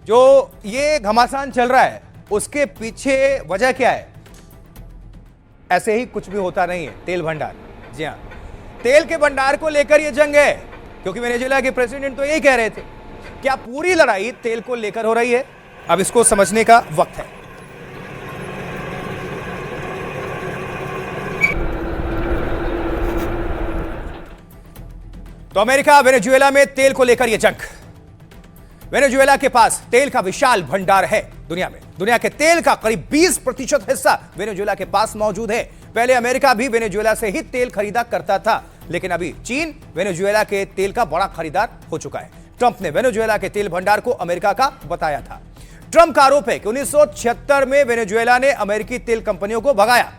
जो ये घमासान चल रहा है उसके पीछे वजह क्या है? ऐसे ही कुछ भी होता नहीं है। तेल भंडार, जी हां, तेल के भंडार को लेकर यह जंग है, क्योंकि वेनेजुएला के प्रेसिडेंट तो यही कह रहे थे। क्या पूरी लड़ाई तेल को लेकर हो रही है? अब इसको समझने का वक्त है। तो अमेरिका वेनेजुएला में तेल को लेकर यह जंग। वेनेजुएला के पास तेल का विशाल भंडार है दुनिया में। दुनिया के तेल का करीब 20% हिस्सा वेनेजुएला के पास मौजूद है। पहले अमेरिका भी वेनेजुएला से ही तेल खरीदा करता था, लेकिन अभी चीन वेनेजुएला के तेल का बड़ा खरीदार हो चुका है। ट्रंप ने वेनेजुएला के तेल भंडार को अमेरिका का बताया था। ट्रंप का आरोप है कि 1976 में वेनेजुएला ने अमेरिकी तेल कंपनियों को भगाया,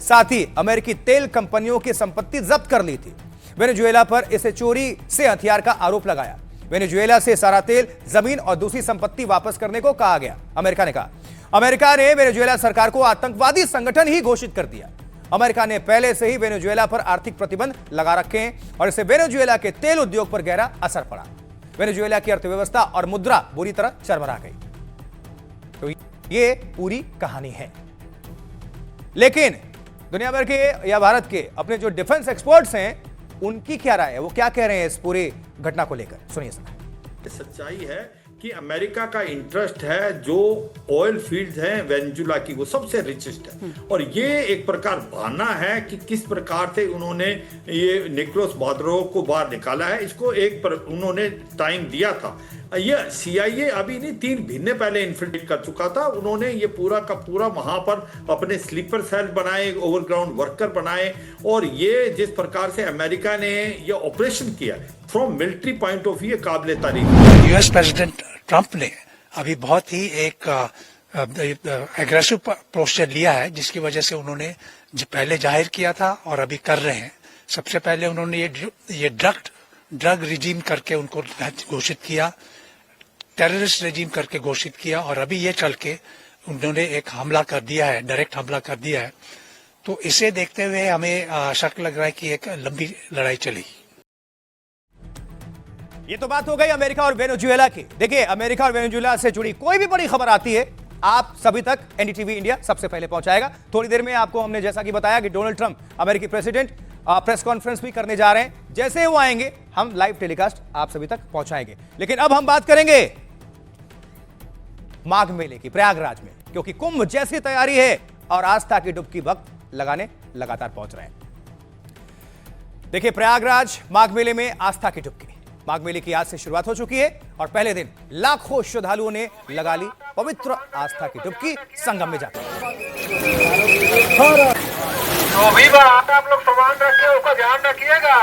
साथ ही अमेरिकी तेल कंपनियों की संपत्ति जब्त कर ली थी। वेनेजुएला पर इसे चोरी से हथियार का आरोप लगाया। वेनेजुएला से सारा तेल, जमीन और दूसरी संपत्ति वापस करने को कहा गया। अमेरिका ने कहा। अमेरिका ने वेनेजुएला सरकार को आतंकवादी संगठन ही घोषित कर दिया। अमेरिका ने पहले से ही वेनेजुएला पर आर्थिक प्रतिबंध लगा रखे हैं और इससे वेनेजुएला के तेल उद्योग पर गहरा असर पड़ा। वेनेजुएला की अर्थव्यवस्था और मुद्रा बुरी तरह चरमरा गई। तो ये पूरी कहानी है। लेकिन दुनिया भर के या भारत के अपने जो डिफेंस एक्सपर्ट्स हैं, उनकी क्या राय है? वो क्या कह रहे हैं इस पूरी घटना को लेकर? सुनिए सर। सच्चाई है कि अमेरिका का इंटरेस्ट है, जो ऑयल फील्ड्स हैं वेनेजुएला की, वो सबसे रिचेस्ट है। और ये एक प्रकार बहाना है कि किस प्रकार से उन्होंने ये निकोलस मादुरो को बाहर निकाला है। इसको उन्होंने टाइम दिया था। ये CIA अभी नहीं, 3 महीने पहले इन्फिल्ट्रेट कर चुका था। उन्होंने ये पूरा का पूरा वहां पर अपने स्लीपर सेल बनाए, ओवरग्राउंड वर्कर बनाए। और ये जिस प्रकार से अमेरिका ने ये ऑपरेशन किया, from military point of view काबिले तारीफ। US प्रेसिडेंट ट्रंप ने अभी बहुत ही एक एग्रेसिव पोस्चर लिया है, जिसकी वजह से उन्होंने पहले जाहिर किया था और अभी कर रहे हैं। सबसे पहले उन्होंने ये ड्रग रिजीम करके उनको घोषित किया, टेररिस्ट रेजिम करके घोषित किया, और अभी ये चल के उन्होंने एक हमला कर दिया है, डायरेक्ट हमला कर दिया है। तो इसे देखते हुए हमें शक लग रहा है कि एक लंबी लड़ाई चलेगी। ये तो बात हो गई अमेरिका और वेनेजुएला की। देखिए, अमेरिका और वेनेजुएला से जुड़ी कोई भी बड़ी खबर आती है, आप सभी तक NDTV इंडिया सबसे पहले पहुंचाएगा। थोड़ी देर में आपको हमने जैसा कि बताया कि डोनाल्ड ट्रंप अमेरिकी प्रेसिडेंट प्रेस कॉन्फ्रेंस भी करने जा रहे हैं। जैसे वो आएंगे हम लाइव टेलीकास्ट आप सभी तक पहुंचाएंगे। लेकिन अब हम बात करेंगे माघ मेले की प्रयागराज में, क्योंकि कुंभ जैसी तैयारी है और आस्था की डुबकी भक्त लगाने लगातार पहुंच रहे हैं। देखिए, प्रयागराज माघ मेले में आस्था की डुबकी। माघ मेले की आज से शुरुआत हो चुकी है और पहले दिन लाखों श्रद्धालुओं ने लगा ली पवित्र आस्था की डुबकी संगम में जाकर। जो भी बात आप लोग सामान रखिए, उसका ध्यान रखिएगा।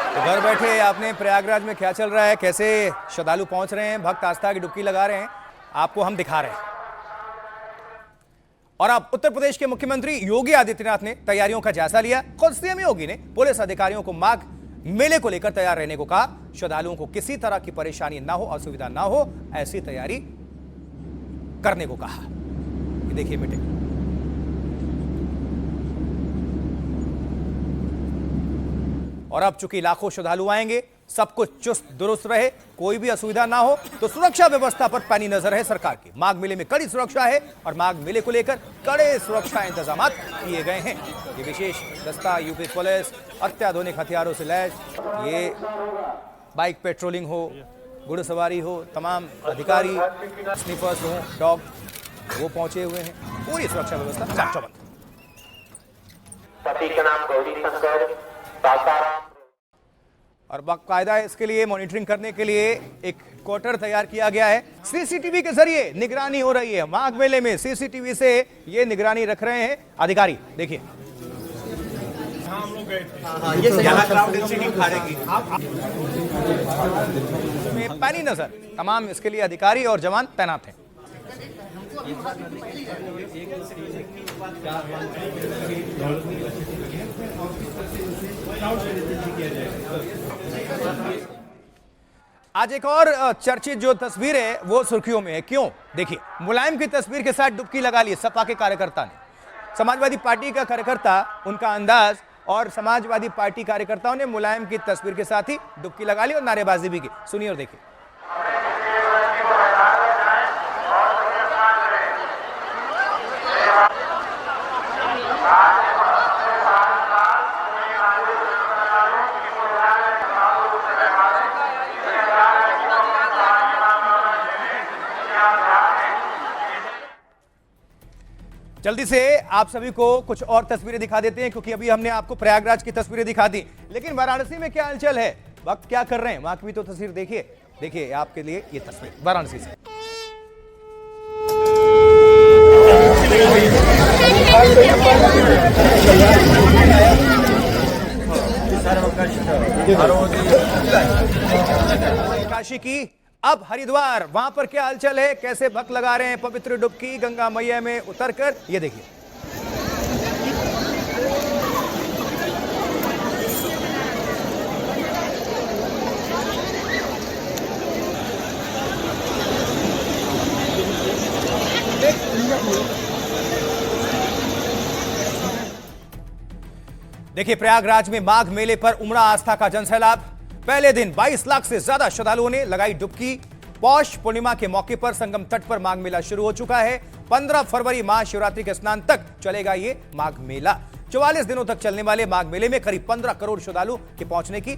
तो घर बैठे आपने प्रयागराज में क्या चल रहा है, कैसे श्रद्धालु पहुंच रहे हैं, भक्त आस्था की डुबकी लगा रहे हैं, आपको हम दिखा रहे हैं। और अब उत्तर प्रदेश के मुख्यमंत्री योगी आदित्यनाथ ने तैयारियों का जायजा लिया। खुद सीएम योगी ने पुलिस अधिकारियों को माघ मेले को लेकर तैयार रहने को कहा। श्रद्धालुओं को किसी तरह की परेशानी ना हो, असुविधा ना हो, ऐसी तैयारी करने को कहा। देखिए मीटिंग। और अब चूंकि लाखों श्रद्धालु आएंगे, सब कुछ चुस्त दुरुस्त रहे, कोई भी असुविधा ना हो, तो सुरक्षा व्यवस्था पर पैनी नजर है सरकार की। माघ मेले में कड़ी सुरक्षा है और माघ मेले को लेकर कड़े सुरक्षा इंतजाम किए गए हैं। ये विशेष दस्ता, यूपी पुलिस, अत्याधुनिक हथियारों से लैस, ये बाइक पेट्रोलिंग हो, घुड़सवारी हो, तमाम अधिकारी, स्नीपर्स हो, डॉग, वो पहुंचे हुए हैं। पूरी सुरक्षा व्यवस्था चाक-चौबंद। और बाकायदा इसके लिए मॉनिटरिंग करने के लिए एक क्वार्टर तैयार किया गया है। सीसीटीवी के जरिए निगरानी हो रही है। माघ मेले में सीसीटीवी से ये निगरानी रख रहे हैं अधिकारी। देखिए, पैनी नजर, तमाम इसके लिए अधिकारी और जवान तैनात हैं। आज एक और चर्चित जो तस्वीर है वो सुर्खियों में है। क्यों? देखिए, मुलायम की तस्वीर के साथ डुबकी लगा ली सपा के कार्यकर्ता ने। समाजवादी पार्टी का कार्यकर्ता, उनका अंदाज, और समाजवादी पार्टी कार्यकर्ताओं ने मुलायम की तस्वीर के साथ ही डुबकी लगा ली और नारेबाजी भी की। सुनिए और देखिए। जल्दी से आप सभी को कुछ और तस्वीरें दिखा देते हैं, क्योंकि अभी हमने आपको प्रयागराज की तस्वीरें दिखा दी, लेकिन वाराणसी में क्या हलचल है, वक्त क्या कर रहे हैं, वहां की भी तो तस्वीर देखिए। देखिए आपके लिए ये तस्वीर वाराणसी से। काशी की अब हरिद्वार, वहां पर क्या हलचल है, कैसे भक्त लगा रहे हैं पवित्र डुबकी गंगा मैया में उतरकर, ये देखिए। देखिए, प्रयागराज में माघ मेले पर उमड़ा आस्था का जनसैलाब। पहले दिन 22 लाख से ज्यादा श्रद्धालुओं ने लगाई डुबकी। पौष पूर्णिमा के मौके पर संगम तट पर माघ मेला शुरू हो चुका है। 15 फरवरी महाशिवरात्रि के स्नान तक चलेगा ये माघ मेला। 44 दिनों तक चलने वाले माघ मेले में करीब 15 करोड़ श्रद्धालु के पहुंचने की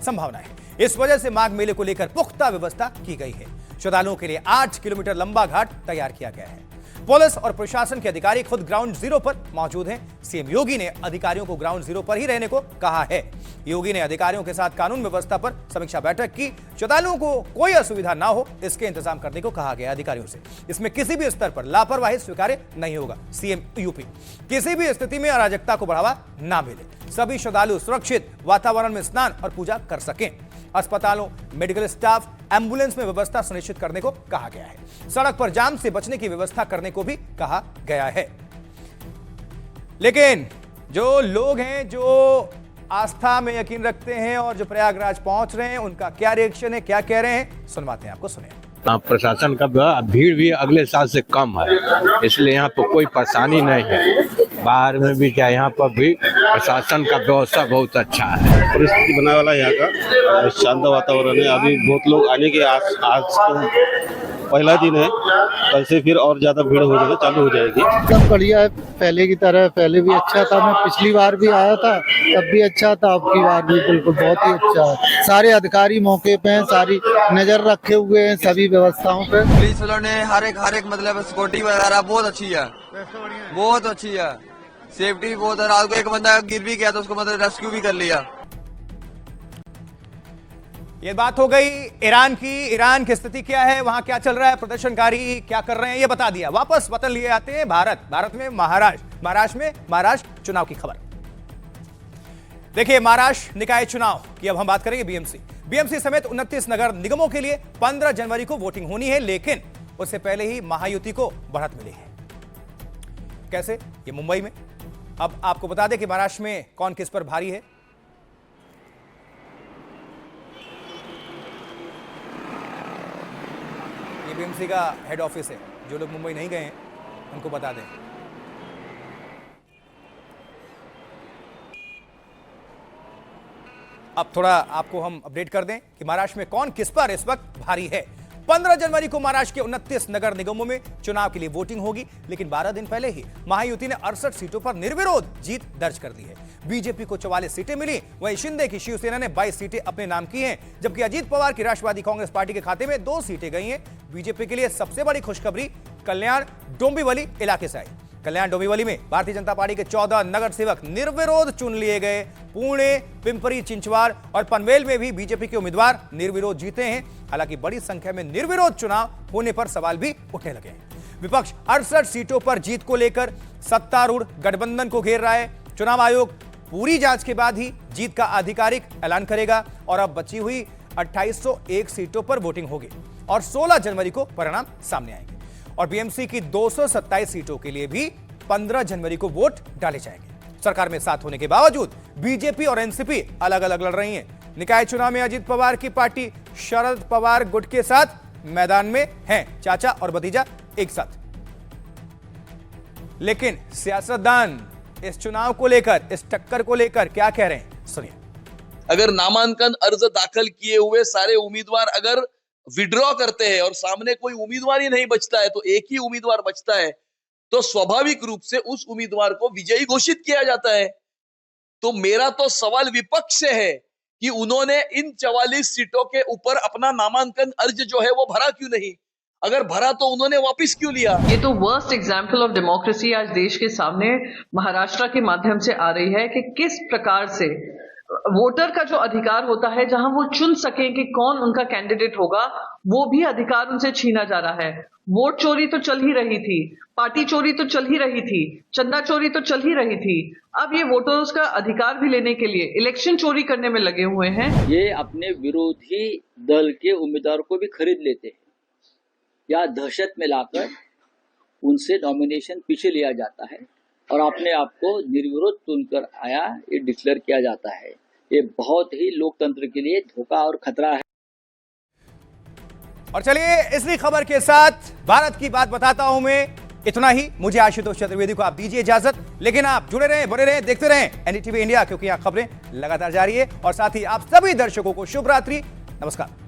संभावना है। इस वजह से माघ मेले को लेकर पुख्ता व्यवस्था की गई है। श्रद्धालुओं के लिए 8 किलोमीटर लंबा घाट तैयार किया गया है। पुलिस और प्रशासन के अधिकारी खुद ग्राउंड जीरो पर मौजूद हैं। सीएम योगी ने अधिकारियों को ग्राउंड जीरो पर ही रहने को कहा है। योगी ने अधिकारियों के साथ कानून व्यवस्था पर समीक्षा बैठक की। श्रद्धालुओं को कोई असुविधा ना हो, इसके इंतजाम करने को कहा गया अधिकारियों से। इसमें किसी भी स्तर पर लापरवाही स्वीकार्य नहीं होगा। सीएम यूपी, किसी भी स्थिति में अराजकता को बढ़ावा ना मिले। सभी श्रद्धालु सुरक्षित वातावरण में स्नान और पूजा कर सकें। अस्पतालों, मेडिकल स्टाफ, एम्बुलेंस में व्यवस्था सुनिश्चित करने को कहा गया है। सड़क पर जाम से बचने की व्यवस्था करने को भी कहा गया है। लेकिन जो लोग हैं, जो आस्था में यकीन रखते हैं और जो प्रयागराज पहुंच रहे हैं, उनका क्या रिएक्शन है, क्या कह रहे हैं, सुनवाते हैं आपको। सुनिए। प्रशासन का भीड़ भी अगले साल से कम है, इसलिए यहाँ पर कोई परेशानी नहीं है। बाहर में भी क्या, यहाँ पर भी प्रशासन का व्यवस्था बहुत अच्छा है। परिस्थिति बनाने वाला यहाँ का शानदार वातावरण है। अभी बहुत लोग आने के आज तो पहला दिन है, कल से फिर और ज्यादा भीड़ हो जाएगी, चालू हो जाएगी। सब बढ़िया है, पहले की तरह। पहले भी अच्छा था, मैं पिछली बार भी आया था तब भी अच्छा था, अब की बार भी बिल्कुल बहुत ही अच्छा है। सारे अधिकारी मौके पे हैं, सारी नजर रखे हुए हैं सभी व्यवस्थाओं पे। पुलिस वालों ने हर एक मतलब सिक्योरिटी वगैरह बहुत अच्छी है, बहुत अच्छी है। सेफ्टी भी बहुत है। रात को एक बंदा गिर भी गया तो उसको मतलब रेस्क्यू भी कर लिया। ये बात हो गई ईरान की। ईरान की स्थिति क्या है, वहां क्या चल रहा है, प्रदर्शनकारी क्या कर रहे हैं, ये बता दिया। वापस वतन लिए आते हैं भारत में महाराष्ट्र चुनाव की खबर। देखिए, महाराष्ट्र निकाय चुनाव की अब हम बात करेंगे। बीएमसी समेत 29 नगर निगमों के लिए 15 जनवरी को वोटिंग होनी है, लेकिन उससे पहले ही महायुति को बढ़त मिली है। कैसे? ये मुंबई में। अब आपको बता दें कि महाराष्ट्र में कौन किस पर भारी है। ये बीएमसी का हेड ऑफिस है। जो लोग मुंबई नहीं गए हैं उनको बता दें। अब थोड़ा आपको हम अपडेट कर दें कि महाराष्ट्र में कौन किस पर इस वक्त भारी है। 15 जनवरी को महाराष्ट्र के 29 नगर निगमों में चुनाव के लिए वोटिंग होगी, लेकिन 12 दिन पहले ही महायुति ने 68 सीटों पर निर्विरोध जीत दर्ज कर दी है। बीजेपी को 44 सीटें मिली, वहीं शिंदे की शिवसेना ने 22 सीटें अपने नाम की हैं, जबकि अजीत पवार की राष्ट्रवादी कांग्रेस पार्टी के खाते में 2 सीटें गई हैं। बीजेपी के लिए सबसे बड़ी खुशखबरी कल्याण डोंबिवली इलाके से आई। कल्याण डोंबिवली में भारतीय जनता पार्टी के 14 नगर सेवक निर्विरोध चुन लिए गए। पुणे, पिंपरी चिंचवाड़ और पनवेल में भी बीजेपी के उम्मीदवार निर्विरोध जीते हैं। हालांकि बड़ी संख्या में निर्विरोध चुनाव होने पर सवाल भी उठने लगे हैं। विपक्ष 68 सीटों पर जीत को लेकर सत्तारूढ़ गठबंधन को घेर रहा है। चुनाव आयोग पूरी जांच के बाद ही जीत का आधिकारिक ऐलान करेगा और अब बची हुई 2801 सीटों पर वोटिंग होगी और 16 जनवरी को परिणाम सामने आएंगे। और बीएमसी की 227 सीटों के लिए भी 15 जनवरी को वोट डाले जाएंगे। सरकार में साथ होने के बावजूद बीजेपी और एनसीपी अलग अलग लड़ रही हैं। निकाय चुनाव में अजित पवार की पार्टी शरद पवार गुट के साथ मैदान में हैं, चाचा और भतीजा एक साथ। लेकिन सियासतदान इस चुनाव को लेकर, इस टक्कर को लेकर क्या कह रहे हैं, सुनिए। अगर नामांकन अर्ज दाखिल किए हुए सारे उम्मीदवार अगर विड्रॉ करते हैं और सामने कोई उम्मीदवार ही नहीं बचता है, तो एक ही उम्मीदवार बचता है, तो स्वाभाविक रूप से उस उम्मीदवार को विजयी घोषित किया जाता है। तो मेरा तो सवाल विपक्ष से है कि उन्होंने इन 44 सीटों के ऊपर अपना नामांकन अर्ज जो है वो भरा क्यों नहीं? अगर भरा तो उन्होंने वापस क्यों लिया? ये तो वर्स्ट एग्जाम्पल ऑफ डेमोक्रेसी आज देश के सामने महाराष्ट्र के माध्यम से आ रही है कि किस प्रकार से वोटर का जो अधिकार होता है, जहां वो चुन सकें कि कौन उनका कैंडिडेट होगा, वो भी अधिकार उनसे छीना जा रहा है। वोट चोरी तो चल ही रही थी, पार्टी चोरी तो चल ही रही थी, चंदा चोरी तो चल ही रही थी। अब ये वोटर्स का अधिकार भी लेने के लिए इलेक्शन चोरी करने में लगे हुए हैं। ये अपने विरोधी दल के उम्मीदवार को भी खरीद लेते हैं या दहशत में लाकर उनसे नॉमिनेशन पीछे लिया जाता है और अपने आप को निर्विरोध चुनकर आया ये डिक्लेयर किया जाता है। ये बहुत ही लोकतंत्र के लिए धोखा और खतरा है। और चलिए इसी खबर के साथ भारत की बात बताता हूं मैं। इतना ही, मुझे आशुतोष चतुर्वेदी को आप दीजिए इजाजत, लेकिन आप जुड़े रहें, बने रहें, देखते रहें एनडीटीवी इंडिया, क्योंकि यहां खबरें लगातार जारी है। और साथ ही आप सभी दर्शकों को शुभ रात्रि, नमस्कार।